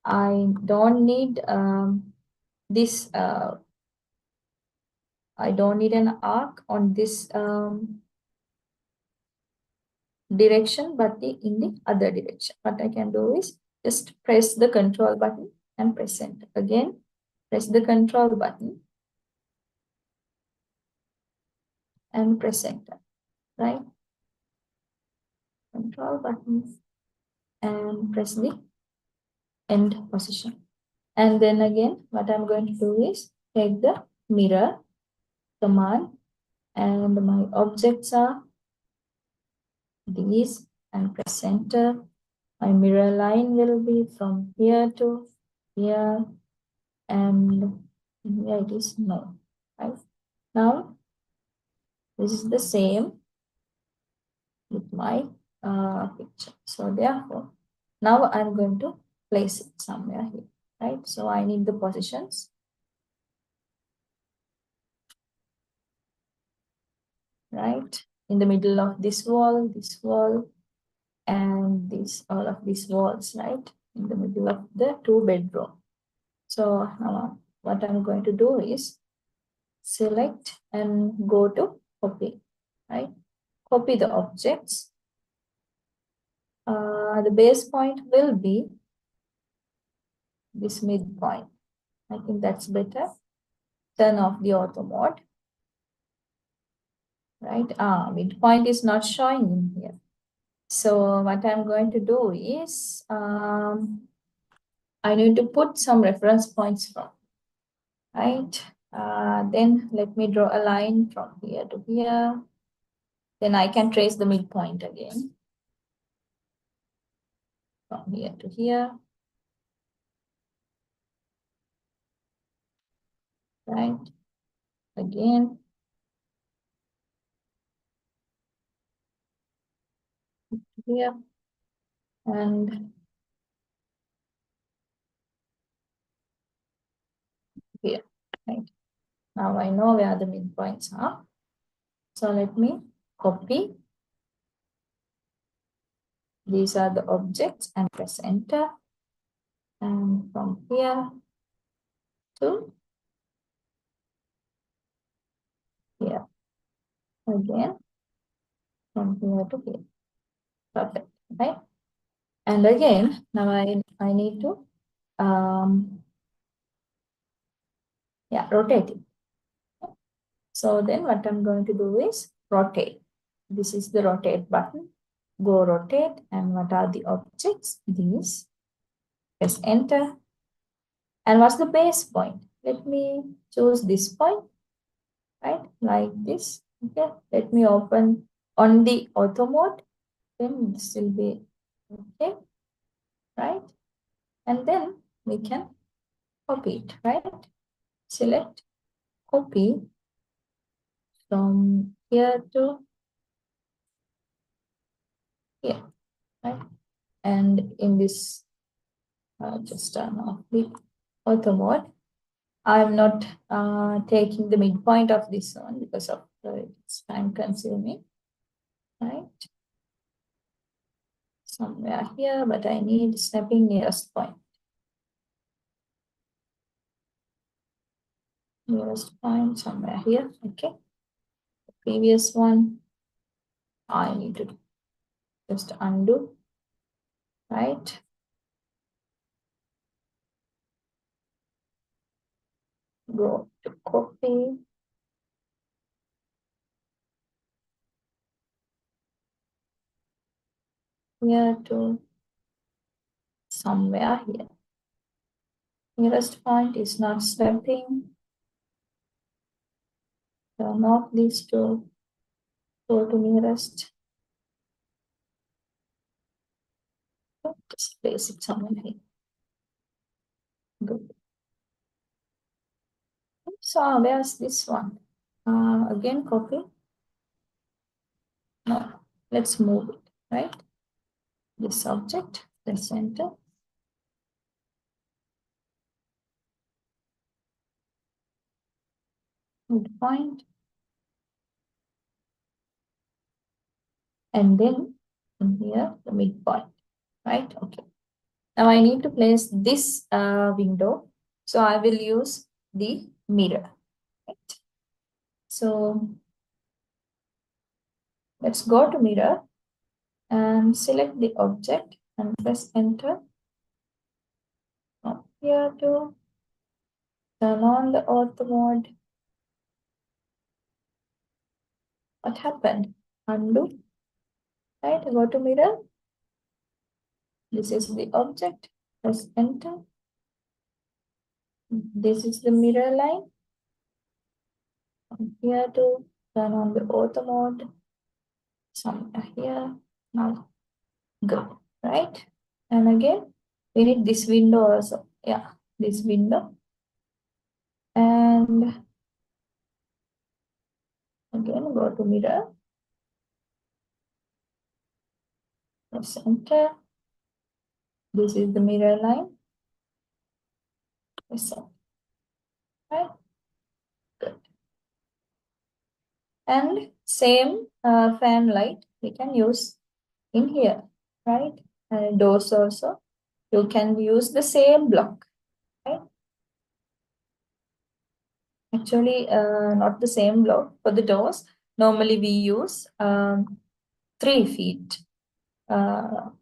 [SPEAKER 3] I don't need this. I don't need an arc on this direction, but in the other direction. What I can do is just press the control button and press enter. Again, press the control button and press enter, right? Control button and press the end position. And then again, what I'm going to do is take the mirror command, and my objects are these, and press enter. My mirror line will be from here to here, and here it is no, right? Now this is the same with my picture. So therefore, now I'm going to place it somewhere here, right? So I need the positions. Right? In the middle of this wall, and all of these walls, right? In the middle of the 2-bedroom. So now what I'm going to do is select and go to copy, right? Copy the objects. The base point will be this midpoint. I think that's better. Turn off the auto mode. Right? Midpoint is not showing in here. So what I'm going to do is I need to put some reference points from, right? Then let me draw a line from here to here. Then I can trace the midpoint again. From here to here. Right? Again. Here. And here. Right? Now I know where the midpoints are. So let me copy. These are the objects and press enter. And from here to here. Again, from here to here. Perfect, right? And again, now I need to rotate it. So then what I'm going to do is rotate. This is the rotate button. Go rotate, and what are the objects? These. Press enter. And what's the base point? Let me choose this point, right? Like this. Okay, let me open on the auto mode, then this will be okay, right? And then we can copy it, right? Select, copy from here to here, right? And in this, just turn off the auto mode. I'm not taking the midpoint of this one because of it's time consuming, right? Somewhere here, but I need snapping nearest point. Nearest point somewhere here, okay. The previous one, I need to just undo, right? Go to copy. Here to somewhere here. Nearest point is not snapping. Turn off these two. Go to nearest. Just place it somewhere here. Good. So where's this one? Again copy. No, let's move it, right? This object, let's enter. Midpoint. And then in here, the midpoint, right? Okay. Now I need to place this window. So I will use the mirror, right? So let's go to mirror and select the object and press enter. Now here to turn on the auto mode. What happened? Undo, right? Go to mirror. This is the object. Press enter. This is the mirror line. From here to turn on the auto mode. Somewhere here. Now, good, right? And again, we need this window also. Yeah, this window. And again, go to mirror. Press enter. This is the mirror line. Press enter. Right? Good. And same fan light we can use in here, right? And doors also. You can use the same block, right? Actually, not the same block for the doors. Normally we use 3 feet. For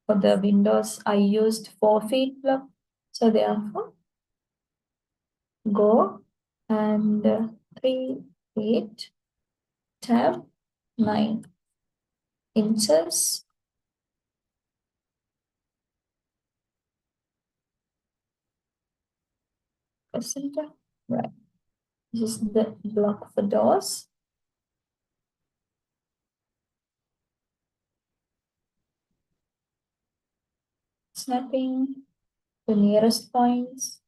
[SPEAKER 3] the windows, I used 4 feet block. So therefore, go and 3 feet, tab 9 inches. Press enter. Right. This is the block for doors. Snapping the nearest points,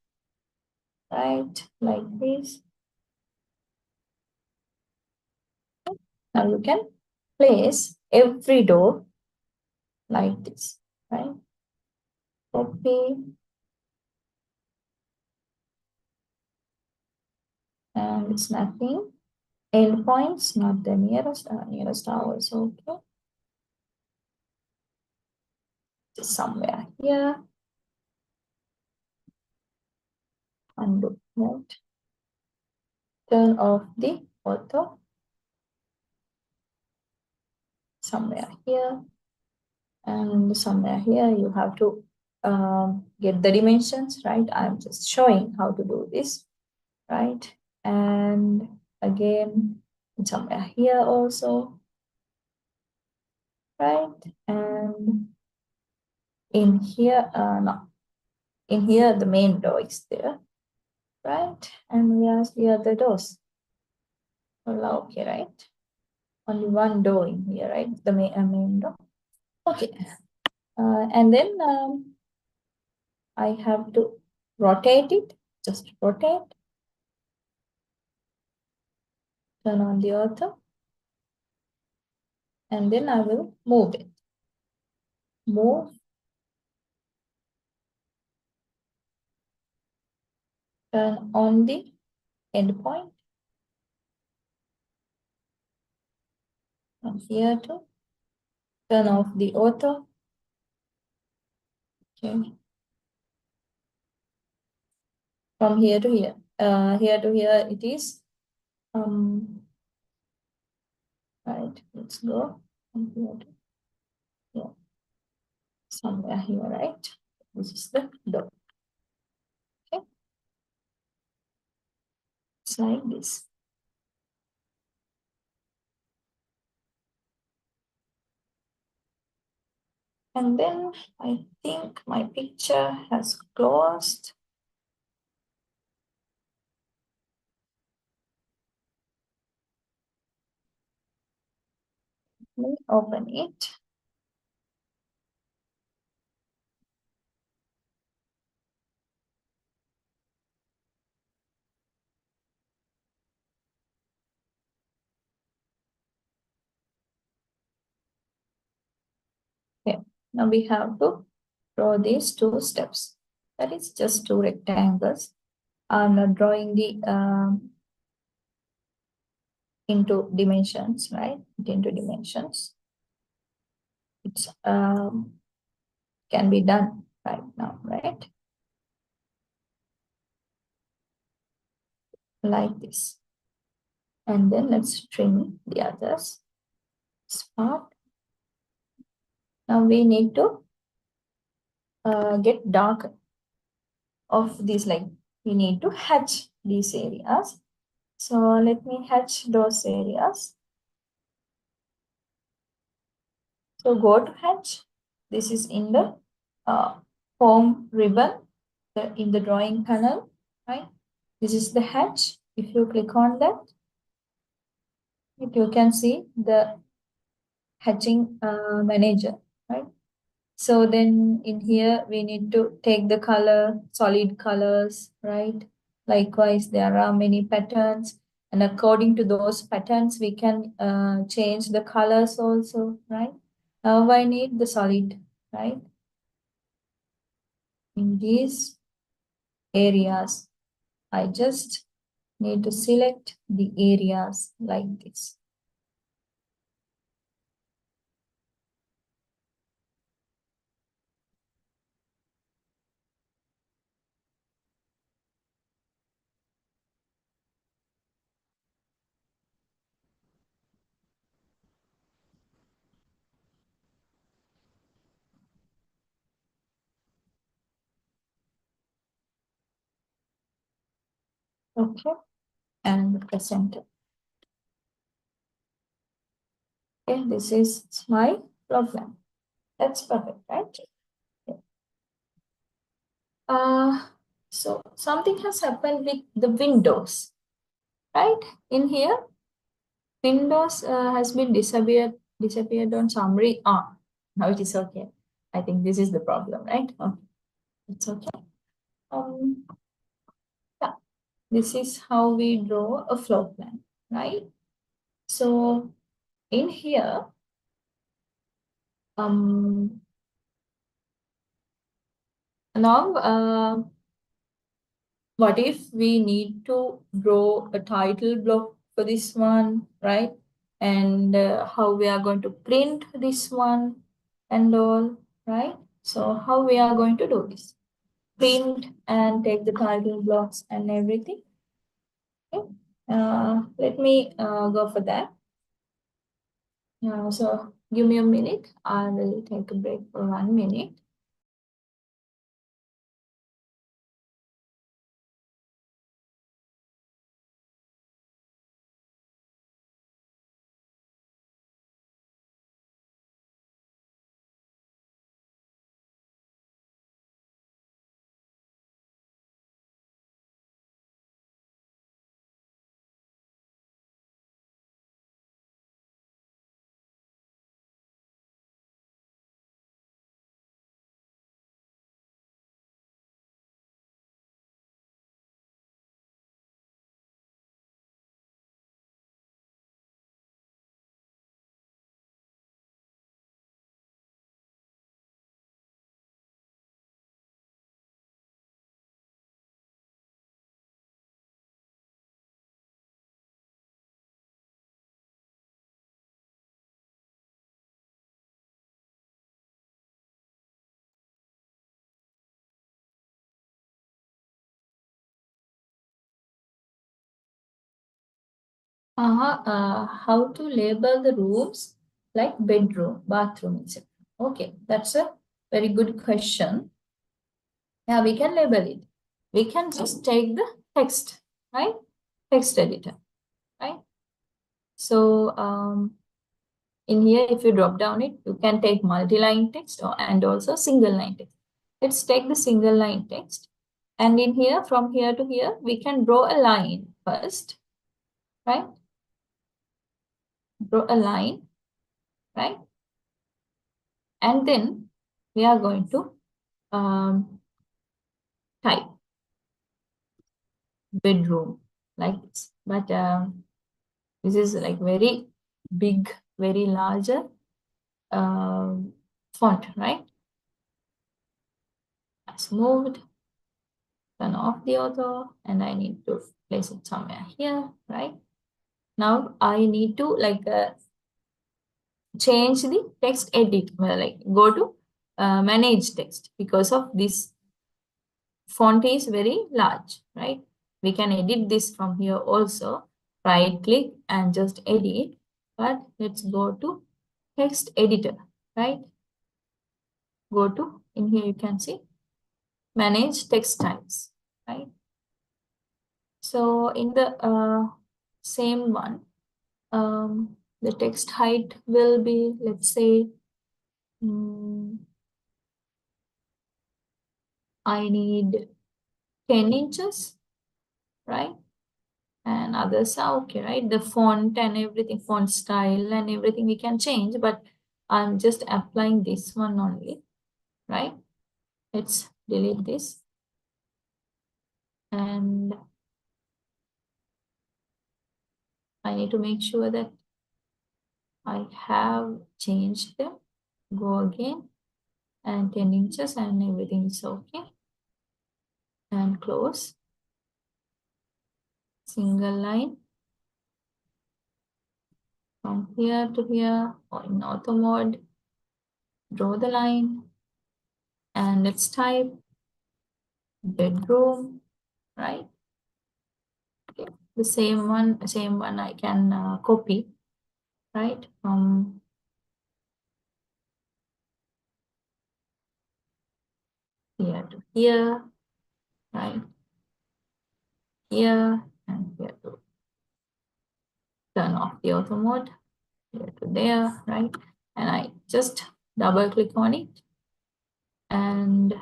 [SPEAKER 3] right? Like this. Now you can place every door like this, right? Copy. And snapping. Endpoints, not the nearest, nearest are also okay. Just somewhere here. Undo, right? Turn off the auto. Somewhere here. And somewhere here you have to get the dimensions, right? I'm just showing how to do this, right? And again, somewhere here also, right? And in here, no, in here the main door is there, right? And here's the other doors. Well, okay, right? only one door in here, right? The main door. Okay. And then I have to rotate it. Just rotate. Turn on the ortho. And then I will move it. Move. Turn on the endpoint. From here to turn off the ortho. Okay. From here to here. Here to here it is. Right. Let's go from here to here. Somewhere here, right? This is the door. Okay. It's like this. And then I think my picture has closed. Let me open it. Okay. Now we have to draw these two steps. That is just two rectangles. I'm not drawing the into dimensions, right? Into dimensions. It's can be done right now, right? Like this. And then let's trim the others. This part. Now we need to get darker of these, like we need to hatch these areas. So let me hatch those areas. So go to hatch. This is in the home ribbon in the drawing panel, right? This is the hatch. If you click on that, you can see the hatching manager, right? So then in here, we need to take the color, solid colors, right? Likewise, there are many patterns. And according to those patterns, we can change the colors also, right? Now I need the solid, right? In these areas, I just need to select the areas like this. Okay, and the center. Okay, this is my floor plan. That's perfect, right? So something has happened with the windows, right? In here, windows has been disappeared on summary. Now it is okay. I think this is the problem, right? Okay, it's okay. Yeah, this is how we draw a floor plan, right? So in here, now what if we need to draw a title block for this one, right? And how we are going to print this one and all, right? So how we are going to do this? Print and take the title blocks and everything. Okay. Let me go for that. So give me a minute. I will take a break for 1 minute. How to label the rooms like bedroom, bathroom, etc. Okay, that's a very good question. Yeah, we can label it. We can just take the text, right? Text editor, right? So in here, if you drop down it, you can take multi-line text and also single line text. Let's take the single line text. And in here, from here to here, we can draw a line first, right? Draw a line, right? And then we are going to type bedroom like this. But this is like very big, very larger font, right? It's moved. Turn off the auto, and I need to place it somewhere here, right? Now I need to like change the text edit, like go to manage text, because of this font is very large, right? We can edit this from here also. Right click and just edit, but let's go to text editor, right? Go to, in here you can see manage text styles, right? So in the same one, the text height will be, let's say, I need 10 inches, right? And others are okay, right? The font and everything, font style and everything we can change, but I'm just applying this one only, right? Let's delete this. And I need to make sure that I have changed them. Go again, and 10 inches and everything is okay. And close. Single line. From here to here, or in auto mode, draw the line. And let's type bedroom, right? Okay. The same one I can copy, right? From here to here, right? Here and here to turn off the auto mode, here to there, right? And I just double click on it and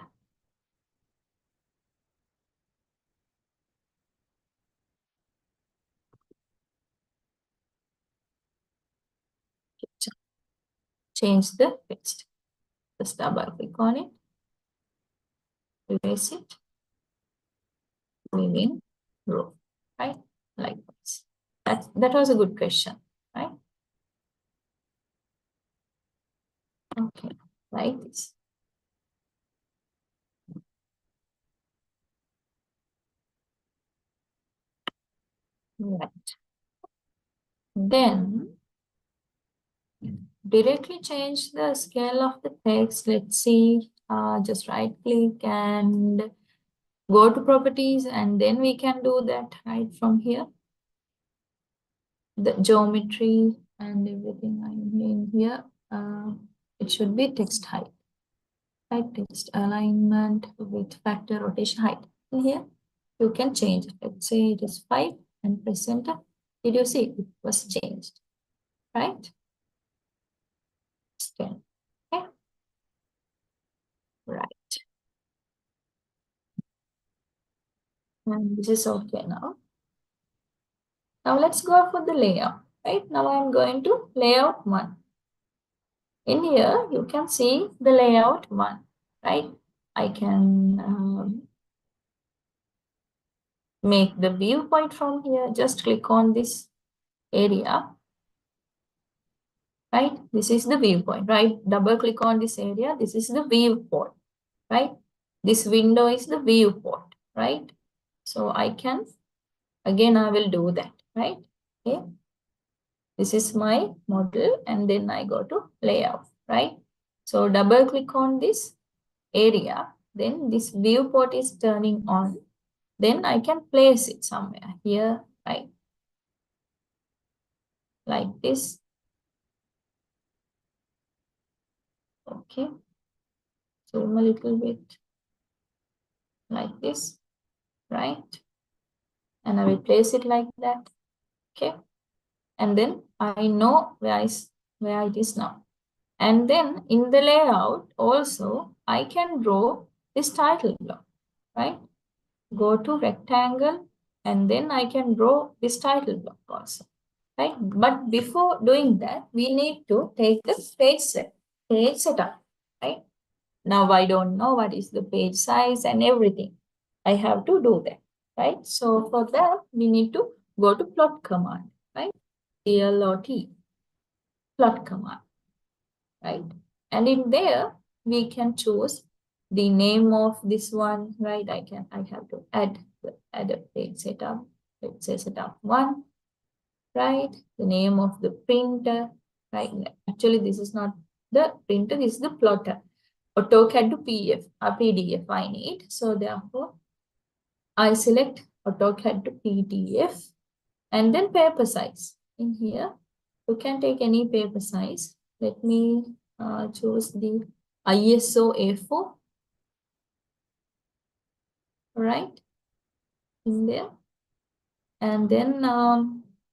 [SPEAKER 3] change the text. Just double click on it, erase it, within row, right? Like this. That was a good question, right? Okay, like this. Right. Then directly change the scale of the text. Let's see, just right click and go to properties, and then we can do that right from here. The geometry and everything I mean here, it should be text height. Right, text alignment with factor rotation height. In here, you can change it. Let's say it is 5 and press enter. Did you see it was changed? Right? It's 10. Okay. Right. And this is okay now. Now let's go for the layout. Right? Now I'm going to layout 1. In here, you can see the layout 1. Right? I can make the viewpoint from here. Just click on this area. Right? This is the viewpoint, right? Double click on this area. This is the viewport, right? This window is the viewport, right? So I can, again, I will do that, right? Okay. This is my model, and then I go to layout, right? So double click on this area. Then this viewport is turning on. Then I can place it somewhere here, right? like this. Okay, zoom a little bit like this, right? And I will place it like that. Okay, and then I know where it is now. And then in the layout also I can draw this title block, right? Go to rectangle, and then I can draw this title block also, right? But before doing that, we need to take the page setup, right? Now I don't know what is the page size and everything. I have to do that, right? So for that, we need to go to plot command, right? PLOT, plot command, right? And in there, we can choose the name of this one, right? I have to add a page setup. Let's say setup 1, right? The name of the printer, right? Actually, this is not the printer, this is the plotter. AutoCAD to PDF I need. So therefore, I select AutoCAD to PDF, and then paper size. In here, you can take any paper size. Let me choose the ISO A4, right? In there. And then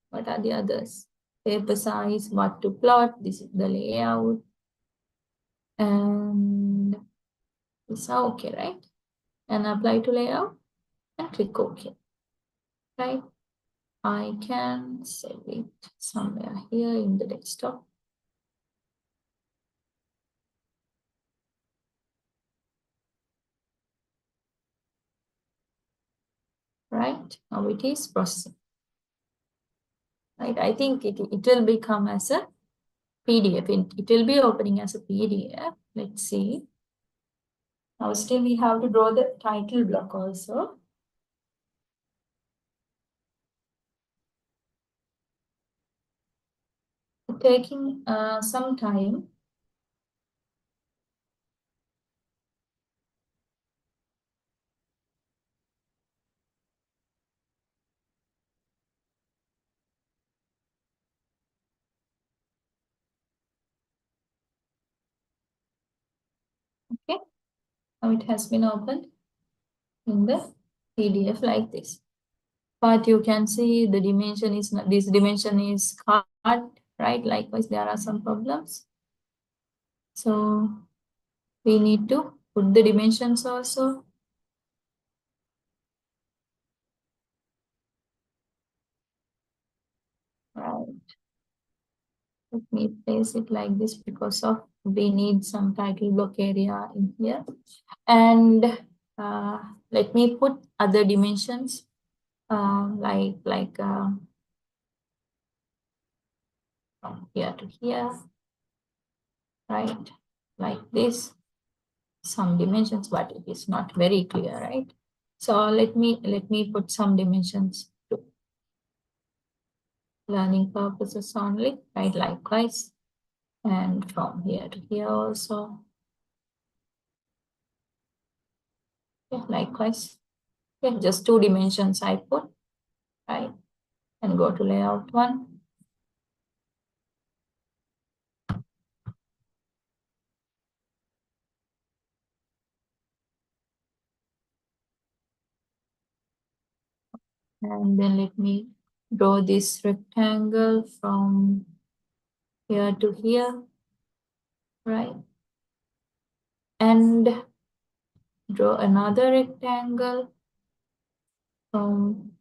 [SPEAKER 3] what are the others? Paper size, what to plot. This is the layout. And this is okay, right? And apply to layout and click OK, right? I can save it somewhere here in the desktop. Right, now it is processing. Right, I think it will become as a PDF. It will be opening as a PDF. Let's see. Now still we have to draw the title block also. Taking some time. Okay, now it has been opened in the PDF like this. But you can see the dimension is not, this dimension is cut, right? Likewise, there are some problems. So we need to put the dimensions also. Right. Let me place it like this because of we need some title block area in here. And let me put other dimensions like from here to here, right? Like this, some dimensions, but it is not very clear, right? So let me put some dimensions to learning purposes only, right? Likewise, and from here to here also. Yeah, likewise. Yeah, just 2 dimensions I put, right? And go to layout 1. And then let me draw this rectangle from here to here, right? And draw another rectangle from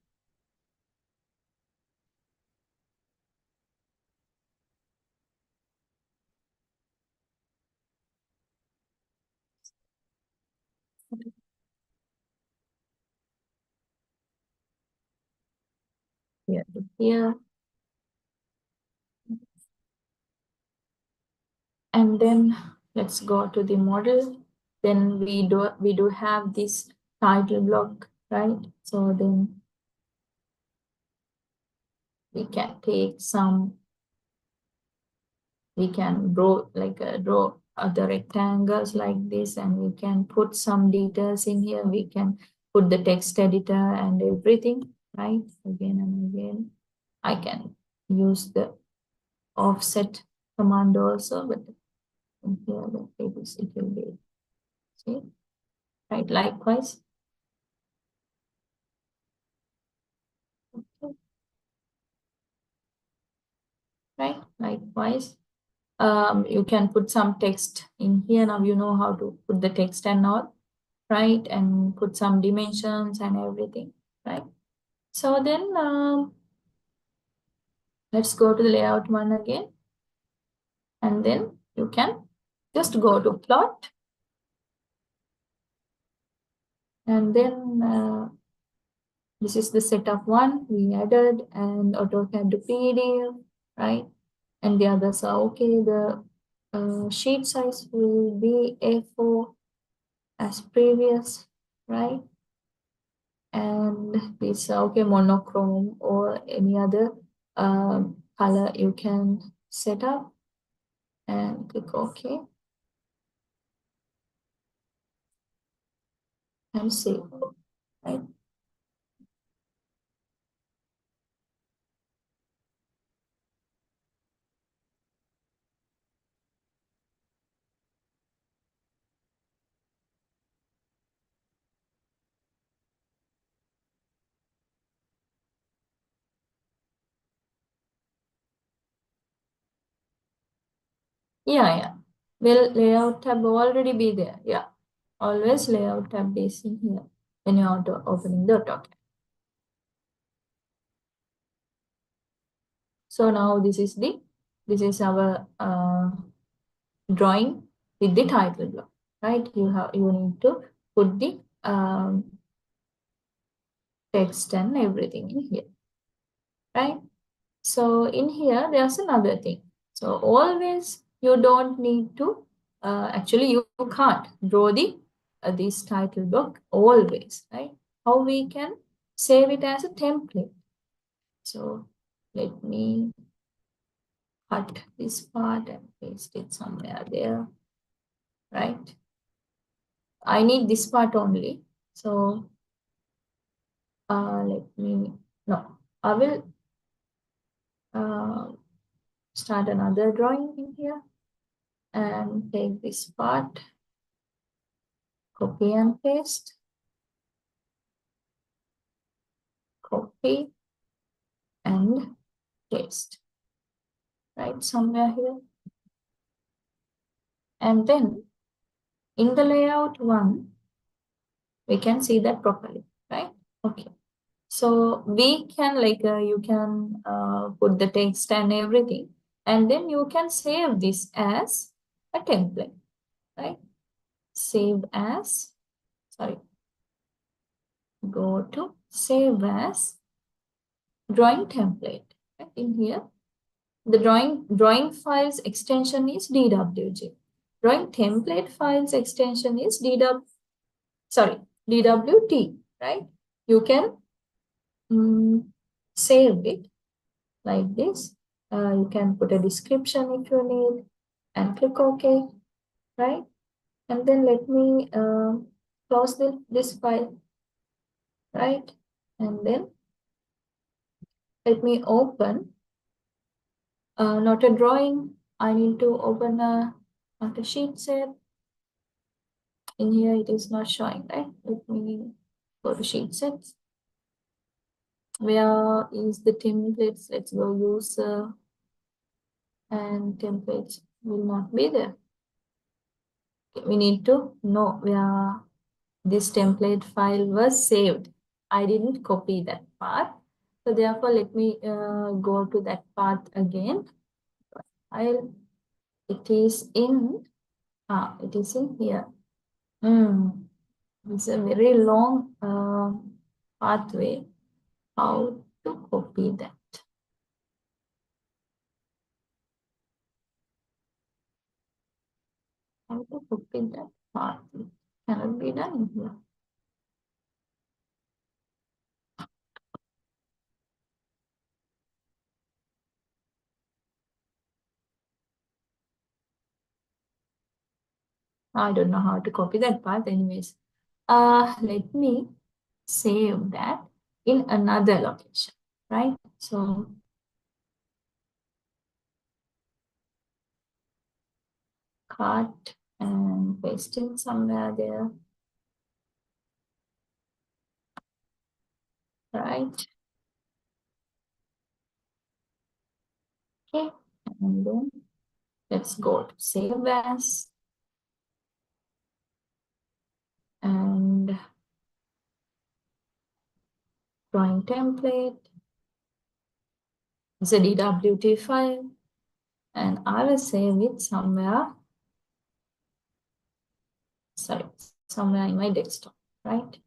[SPEAKER 3] here to here. And then let's go to the model. Then we do have this title block, right? So then we can take some, we can draw draw other rectangles like this, and we can put some details in here. We can put the text editor and everything, right? Again and again. I can use the offset command also, but in here it will be, see, right? Likewise. Okay. Right, likewise. You can put some text in here. Now you know how to put the text and all, right? And put some dimensions and everything, right? So then let's go to the layout one again. And then you can just go to plot. And then this is the setup one we added, and AutoCAD to PDF, right? And the others are okay. The sheet size will be A4 as previous, right? And this okay, monochrome or any other color you can set up and click OK and save, right? Yeah. Well, layout tab already be there. Yeah. Always layout tab is in here when you are opening the AutoCAD. So now this is our drawing with the title block, right? You need to put the text and everything in here, right? So in here, there's another thing. So always you don't need to, actually you can't draw the this title block always, right? How we can save it as a template. So let me cut this part and paste it somewhere there, right? I need this part only. So I will start another drawing in here and take this part, copy and paste, copy and paste, right, somewhere here. And then in the layout one, we can see that properly, right? Okay. So we can you can put the text and everything, and then you can save this as a template, right? Save as, sorry, go to save as drawing template, right? In here, the drawing files extension is DWG. Drawing template files extension is DWT, right? You can save it like this. You can put a description if you need and click OK, right? And then let me close this file, right? And then let me open, not a drawing, I need to open not a sheet set. In here it is not showing, right? Let me go to sheet sets. Where is the templates? Let's go user, and templates will not be there. Okay, we need to know where this template file was saved. I didn't copy that part. So therefore, let me go to that path again. It is in here. It's a very long pathway. How to copy that? How to copy that path? Cannot be done in here. I don't know how to copy that path anyways. Let me save that in another location, right? So cut and paste it somewhere there. Right. Okay, and then let's go to save as and drawing template. It's a DWT file, and I will save it somewhere. Sorry, somewhere in my desktop, right?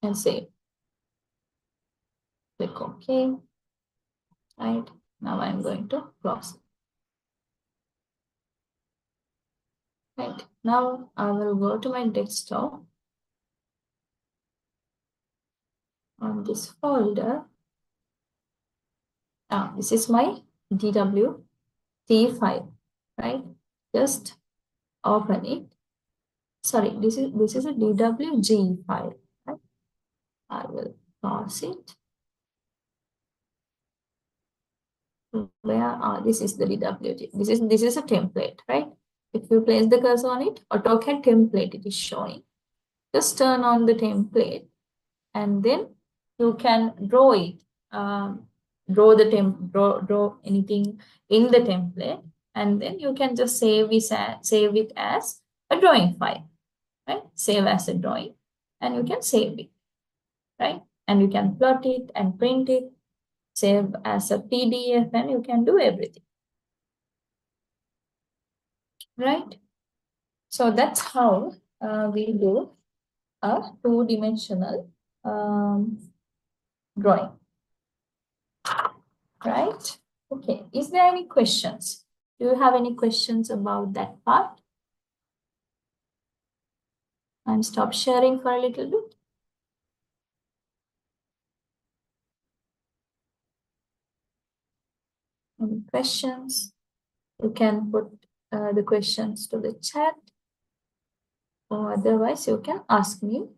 [SPEAKER 3] And save. Click OK. Right. Now I'm going to close it. Right. Now I will go to my desktop on this folder. This is my DWT file, right? Just open it. Sorry, this is a DWG file, right? I will pause it. Where this is the DWG. This is a template, right? If you place the cursor on it, AutoCAD template it is showing. Just turn on the template, and then you can draw it. Draw anything in the template, and then you can just save it as a drawing file, right? Save as a drawing, and you can save it, right? And you can plot it and print it, save as a PDF, and you can do everything, right? So that's how we do a two-dimensional drawing, right? Okay, is there any questions? Do you have any questions about that part? And stop sharing for a little bit. Any questions? You can put the questions to the chat, or otherwise you can ask me.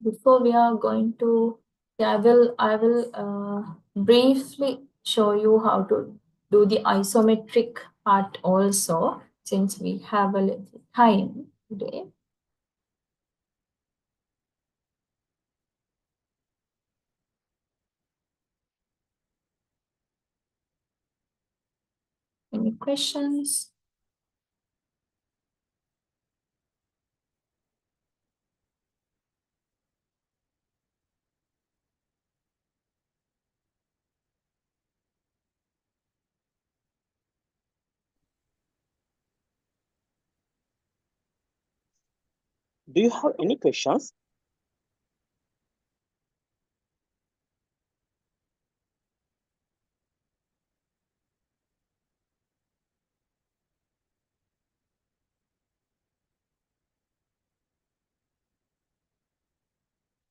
[SPEAKER 3] Before we are going to, I will briefly show you how to do the isometric part also, since we have a little time today. Any questions?
[SPEAKER 1] Do you have any questions?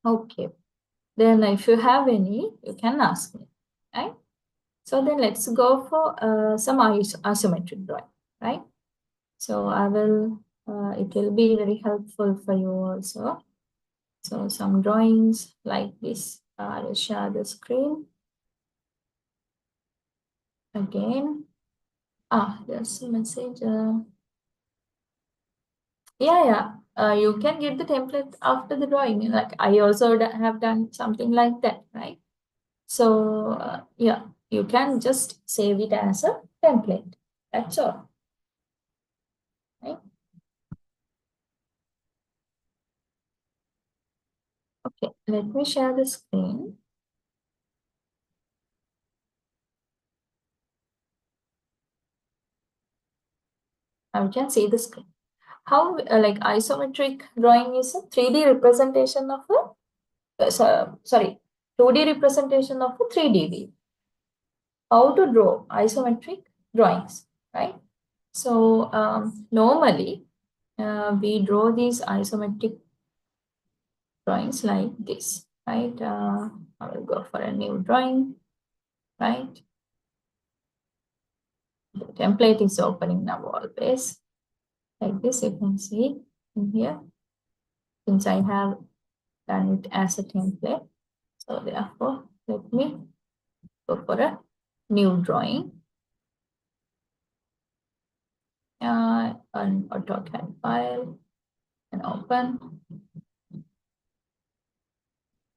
[SPEAKER 3] Okay, then if you have any, you can ask me, right? So then let's go for some isometric drawing, right? So I will, it will be very helpful for you also. So some drawings like this. I will share the screen again. There's a message. Yeah. You can get the template after the drawing. Like I also have done something like that, right? So yeah, you can just save it as a template. That's all. Right? Okay, let me share the screen. Now you can see the screen. How like isometric drawing is a 3D representation of a 2D representation of a 3D view. How to draw isometric drawings, right? So normally we draw these isometric drawings like this, right? I will go for a new drawing, right? The template is opening now always. Like this, you can see in here, since I have done it as a template. So therefore, let me go for a new drawing. An AutoCAD file and open.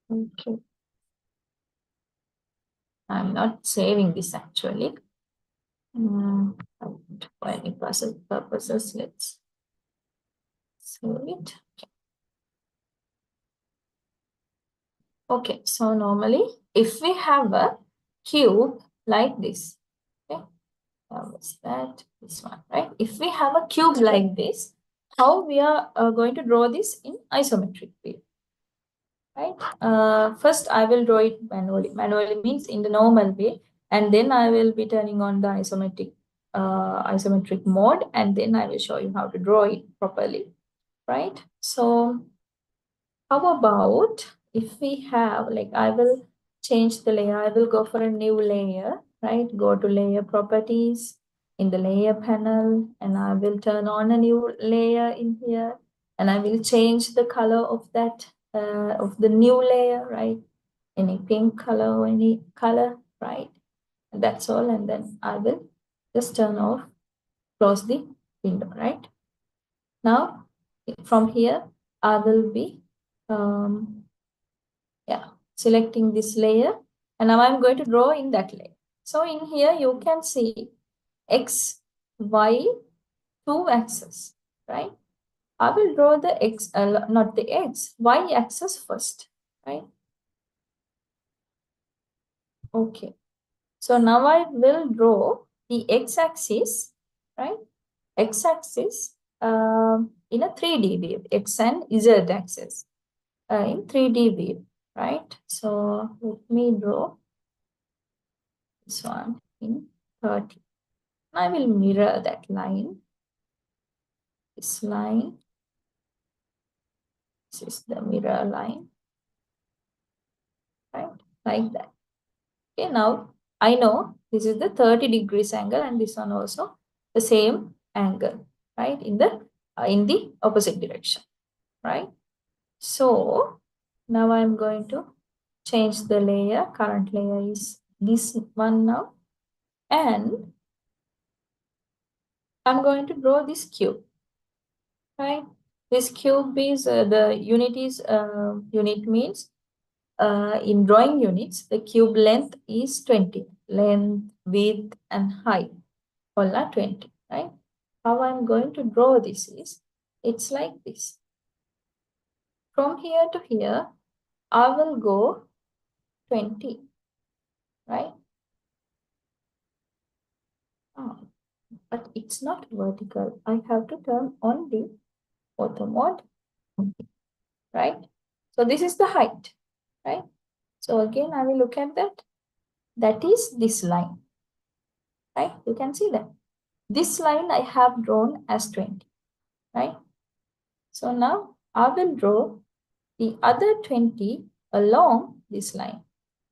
[SPEAKER 3] Okay. I'm not saving this actually. For any purposes, let's save it. Okay, so normally if we have a cube like this, okay, what's that? This one, right? If we have a cube like this, how we are going to draw this in isometric view, right? First, I will draw it manually. Manually means in the normal way, and then I will be turning on the isometric mode, and then I will show you how to draw it properly, right? So how about if we have, like, I will change the layer. I will go for a new layer, right? Go to layer properties in the layer panel, and I will turn on a new layer in here, and I will change the color of that, of the new layer, right? Any pink color or any color, right? And that's all. And then I will just turn off, close the window, right? Now, from here, I will be, selecting this layer, and now I'm going to draw in that layer. So in here, you can see X, Y, 2 axes, right? I will draw the X, not the X, Y axis first, right? Okay. So now I will draw the X axis, right? X axis in a 3D view, X and Z axis in 3D view, right? So let me draw this one in 30. I will mirror that line. This line. This is the mirror line. Right? Like that. Okay, now I know this is the 30 degrees angle, and this one also the same angle, right? In the opposite direction, right? So now I'm going to change the layer. Current layer is this one now, and I'm going to draw this cube, right? This cube is the unit means in drawing units, the cube length is 20. Length, width, and height all are 20, right? How I'm going to draw this is, it's like this. From here to here, I will go 20, right? Oh, but it's not vertical. I have to turn on the auto mode, right? So this is the height, right? So again, I will look at that. That is this line, right? You can see that. This line I have drawn as 20, right? So now I will draw the other 20 along this line.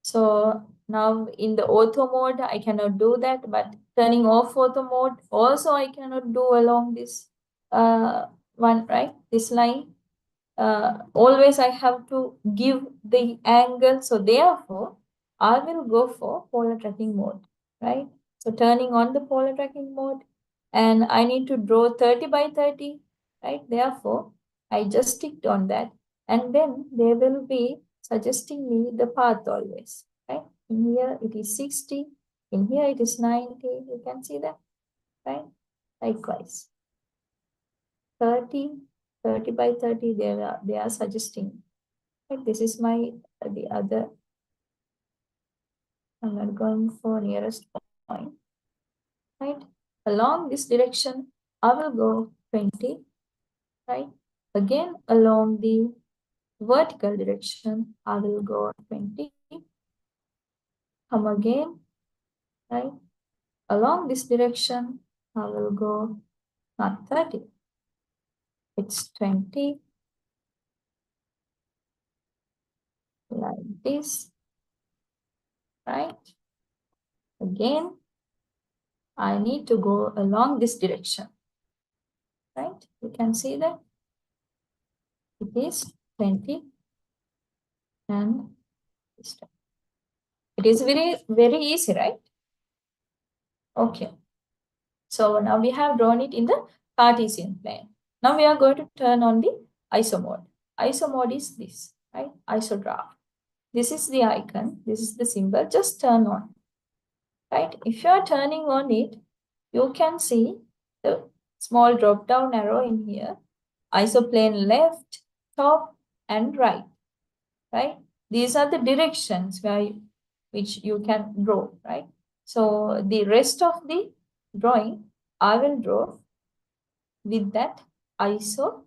[SPEAKER 3] So now in the ortho mode, I cannot do that, but turning off ortho mode, also I cannot do along this one, right? This line. Always I have to give the angle. So therefore, I will go for polar tracking mode, right? So turning on the polar tracking mode, and I need to draw 30 by 30, right? Therefore, I just ticked on that, and then they will be suggesting me the path always, right? In here it is 60, in here it is 90, you can see that, right? Likewise, 30, 30 by 30, they are suggesting. Right? This is my the other. I'm not going for nearest point. Right? Along this direction, I will go 20. Right? Again, along the vertical direction, I will go 20. Come again. Right? Along this direction, I will go not 30. It's 20. Like this. Right? Again, I need to go along this direction. Right? You can see that it is 20 and this time. It is very, very easy, right? Okay. So now we have drawn it in the Cartesian plane. Now we are going to turn on the ISO mode. ISO mode is this, right? ISO draft. This is the icon. This is the symbol. Just turn on, right? If you are turning on it, you can see the small drop down arrow in here. ISO plane left, top, and right, right? These are the directions which you can draw, right? So the rest of the drawing I will draw with that ISO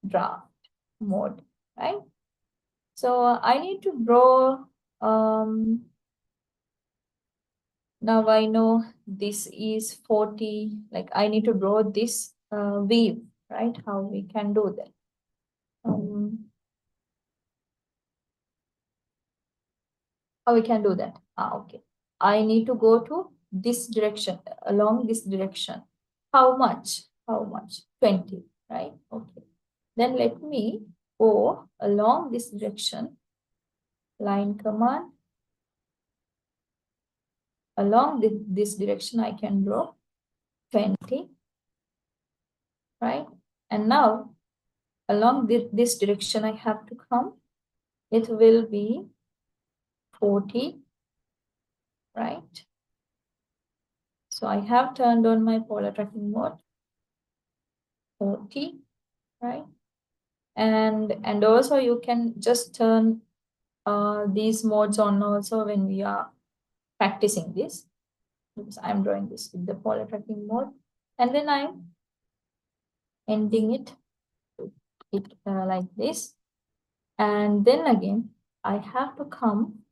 [SPEAKER 3] draft mode, right? So I need to draw, now I know this is 40, like I need to draw this wave, right? How we can do that. How we can do that? Okay. I need to go to this direction, along this direction. How much? How much? 20, right? Okay. Then let me go along this direction. Line command. Along this direction, I can draw 20, right? And now, along this direction, I have to come. It will be 40, right? So I have turned on my polar tracking mode. 40, right? And also you can just turn these modes on also when we are practicing this. Oops, I'm drawing this with the polar tracking mode, and then I'm ending it like this, and then again I have to come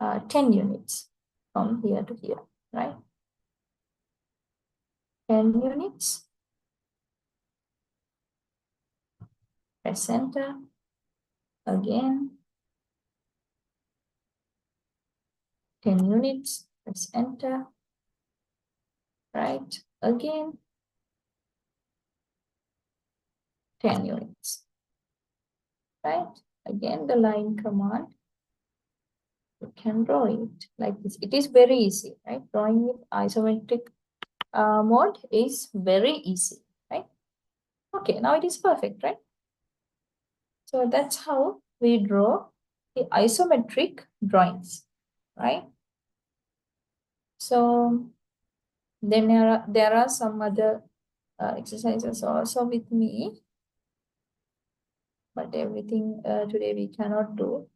[SPEAKER 3] 10 units from here to here, right? 10 units. Press enter again. 10 units. Press enter. Right, again. 10 units. Right, again the line command. You can draw it like this. It is very easy, right? Drawing with isometric mode is very easy, right? Okay, now it is perfect, right? So that's how we draw the isometric drawings, right? So then there are some other exercises also with me, but everything today we cannot do,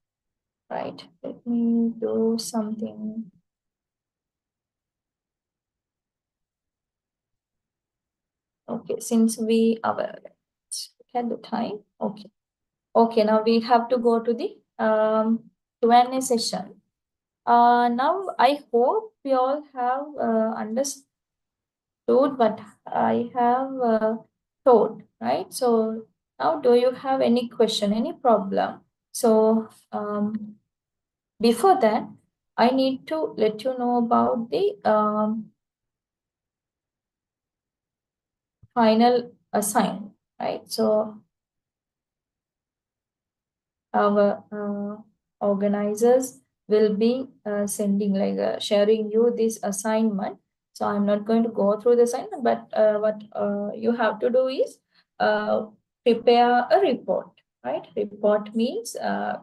[SPEAKER 3] right? Let me do something. Okay, since we are, let's look at the time. Okay. Okay, now we have to go to the Q&A session. Now I hope we all have understood what I have taught, right? So now do you have any question, any problem? So before that, I need to let you know about the final assignment, right? So our organizers will be sending, like sharing you this assignment. So I'm not going to go through the assignment, but what you have to do is prepare a report, right? Report means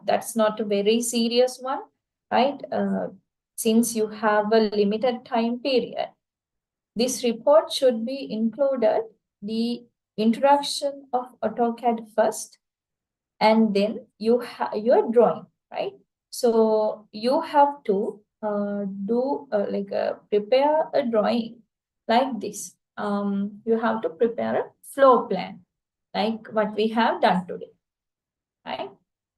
[SPEAKER 3] that's not a very serious one, right? Since you have a limited time period, this report should be included the introduction of AutoCAD first, and then you have your drawing, right? So you have to prepare a drawing like this. You have to prepare a floor plan like what we have done today, right?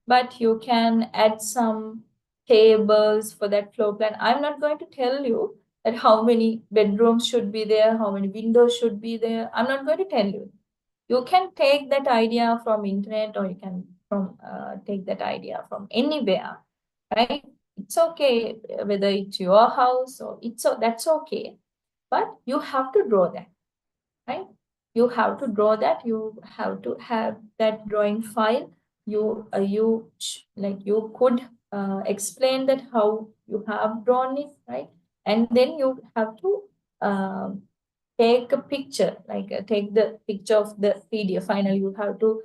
[SPEAKER 3] But you can add some tables for that floor plan. I'm not going to tell you that how many bedrooms should be there, how many windows should be there. I'm not going to tell you. You can take that idea from internet, or you can take that idea from anywhere, right? It's okay whether it's your house or that's okay, but you have to draw that, right? You have to draw that. You have to have that drawing file. You could explain that how You have drawn it, right? And then you have to take a picture, like take the picture of the PDF. Finally, you have to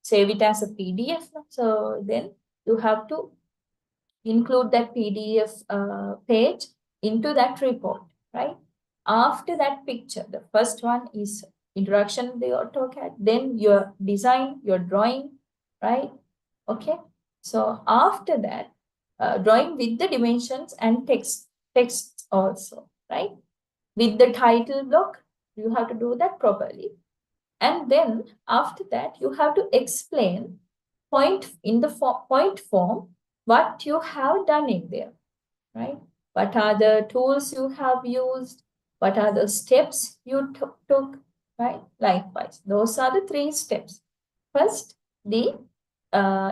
[SPEAKER 3] save it as a PDF. So then you have to include that PDF page into that report, right? After that picture, the first one is introduction to the AutoCAD, then your design, your drawing, right? Okay. So after that, drawing with the dimensions and text also, right? With the title block, you have to do that properly. And then after that, you have to explain point in the point form what you have done in there, right? What are the tools you have used? What are the steps you took, right? Likewise, those are the 3 steps. First, the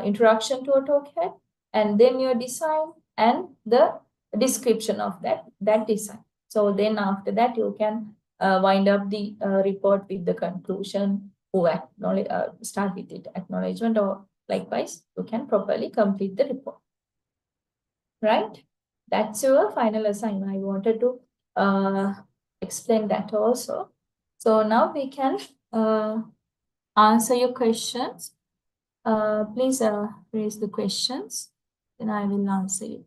[SPEAKER 3] introduction to AutoCAD, and then your design and the description of that design. So then after that, you can wind up the report with the conclusion or start with it acknowledgement, or likewise, you can properly complete the report, right? That's your final assignment. I wanted to explain that also. So now we can answer your questions. Please raise the questions, then I will answer it.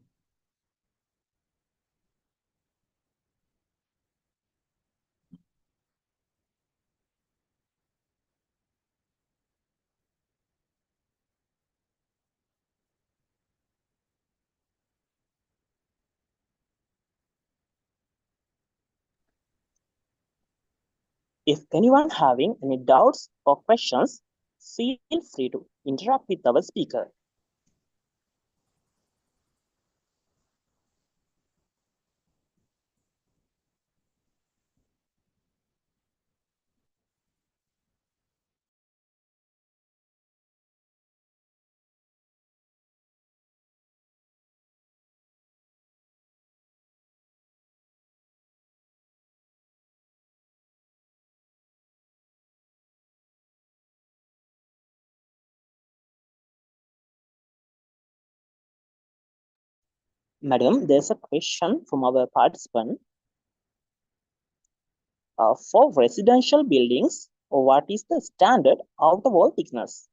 [SPEAKER 1] If anyone having any doubts or questions, feel free to interact with our speaker. Madam, there's a question from our participant. For residential buildings, what is the standard outer wall thickness?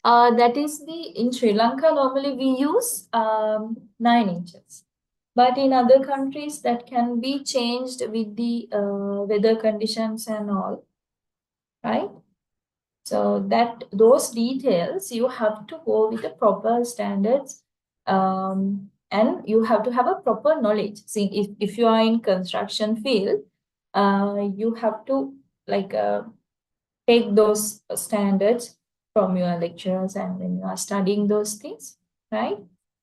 [SPEAKER 3] That is in Sri Lanka, normally we use 9 inches. But in other countries, that can be changed with the weather conditions and all, right? So those details, you have to go with the proper standards, and you have to have a proper knowledge. See, if you are in construction field, you have to take those standards from your lecturers and when you are studying those things, right?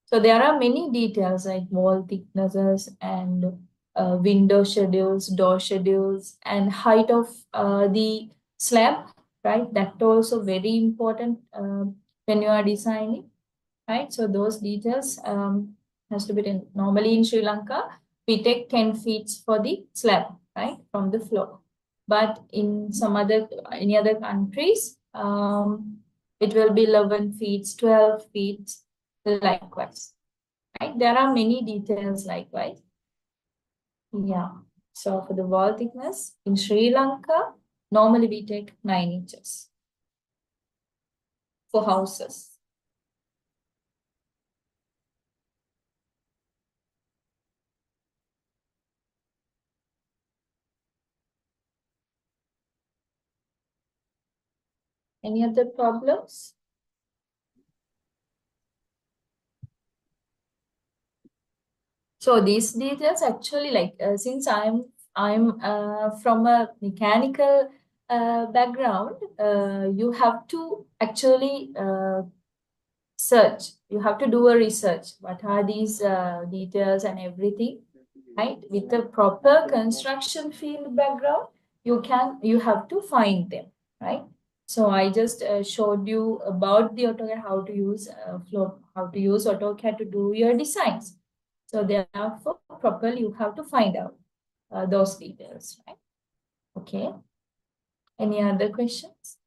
[SPEAKER 3] So there are many details like wall thicknesses and window schedules, door schedules, and height of the slab, right? That also very important when you are designing, right? So those details has to be done. Normally in Sri Lanka, we take 10 feet for the slab, right, from the floor. But in any other countries, it will be 11 feet, 12 feet, likewise, right? There are many details likewise. Yeah. So for the wall thickness in Sri Lanka, normally we take 9 inches for houses. Any other problems? So these details actually, since I'm from a mechanical background, you have to actually search. You have to do a research. What are these details and everything, right? With a proper construction field background, you have to find them, right? So I just showed you about the AutoCAD, how to use AutoCAD to do your designs. So therefore, properly you have to find out those details, right? Okay. Any other questions?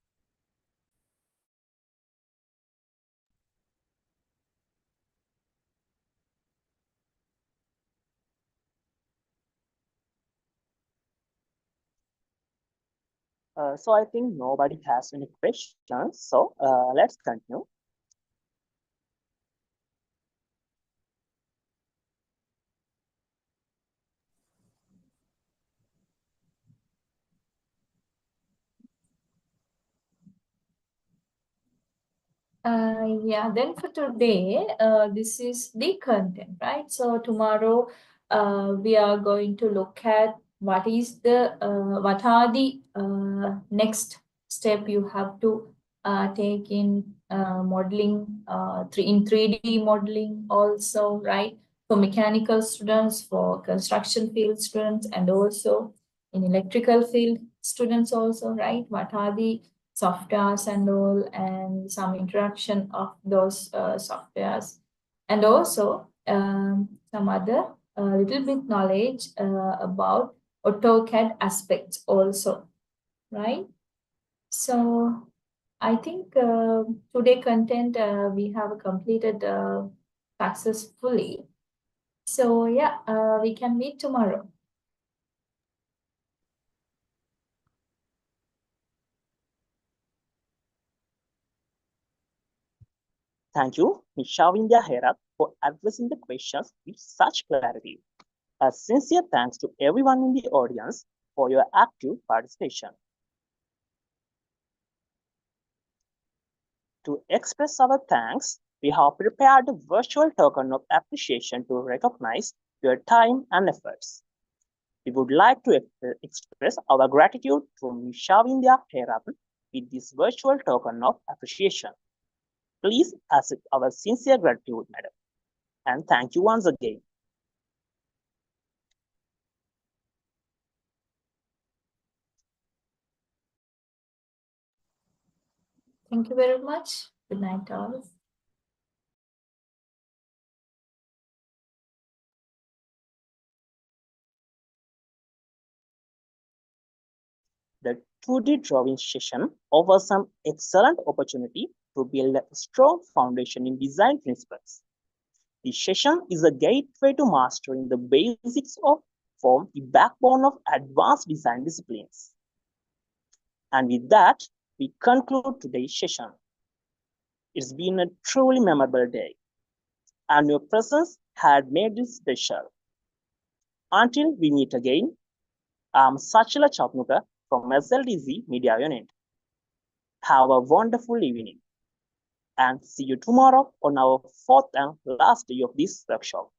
[SPEAKER 1] So I think nobody has any questions. So let's continue.
[SPEAKER 3] Yeah, then for today, this is the content, right? So tomorrow, we are going to look at what are the next step you have to take in modeling, in 3D modeling also, right? For mechanical students, for construction field students, and also in electrical field students also, right? What are the softwares and all, and some introduction of those softwares, and also some other little bit knowledge about AutoCAD aspects also, right? So I think today content we have completed successfully. So yeah, we can meet tomorrow.
[SPEAKER 1] Thank you, Ms. Shavindia Herat, for addressing the questions with such clarity. A sincere thanks to everyone in the audience for your active participation. To express our thanks, we have prepared a virtual token of appreciation to recognize your time and efforts. We would like to express our gratitude to Ms. Shavindia Herat with this virtual token of appreciation. Please accept our sincere gratitude, madam. And thank you once again.
[SPEAKER 3] Thank you very much. Good night, all.
[SPEAKER 1] The 2D drawing session offers an excellent opportunity to build a strong foundation in design principles. The session is a gateway to mastering the basics of form the backbone of advanced design disciplines. And with that, we conclude today's session. It's been a truly memorable day, and your presence had made it special. Until we meet again, I'm Sachila Chapnuka from SLTC Media Unit. Have a wonderful evening and see you tomorrow on our fourth and last day of this workshop.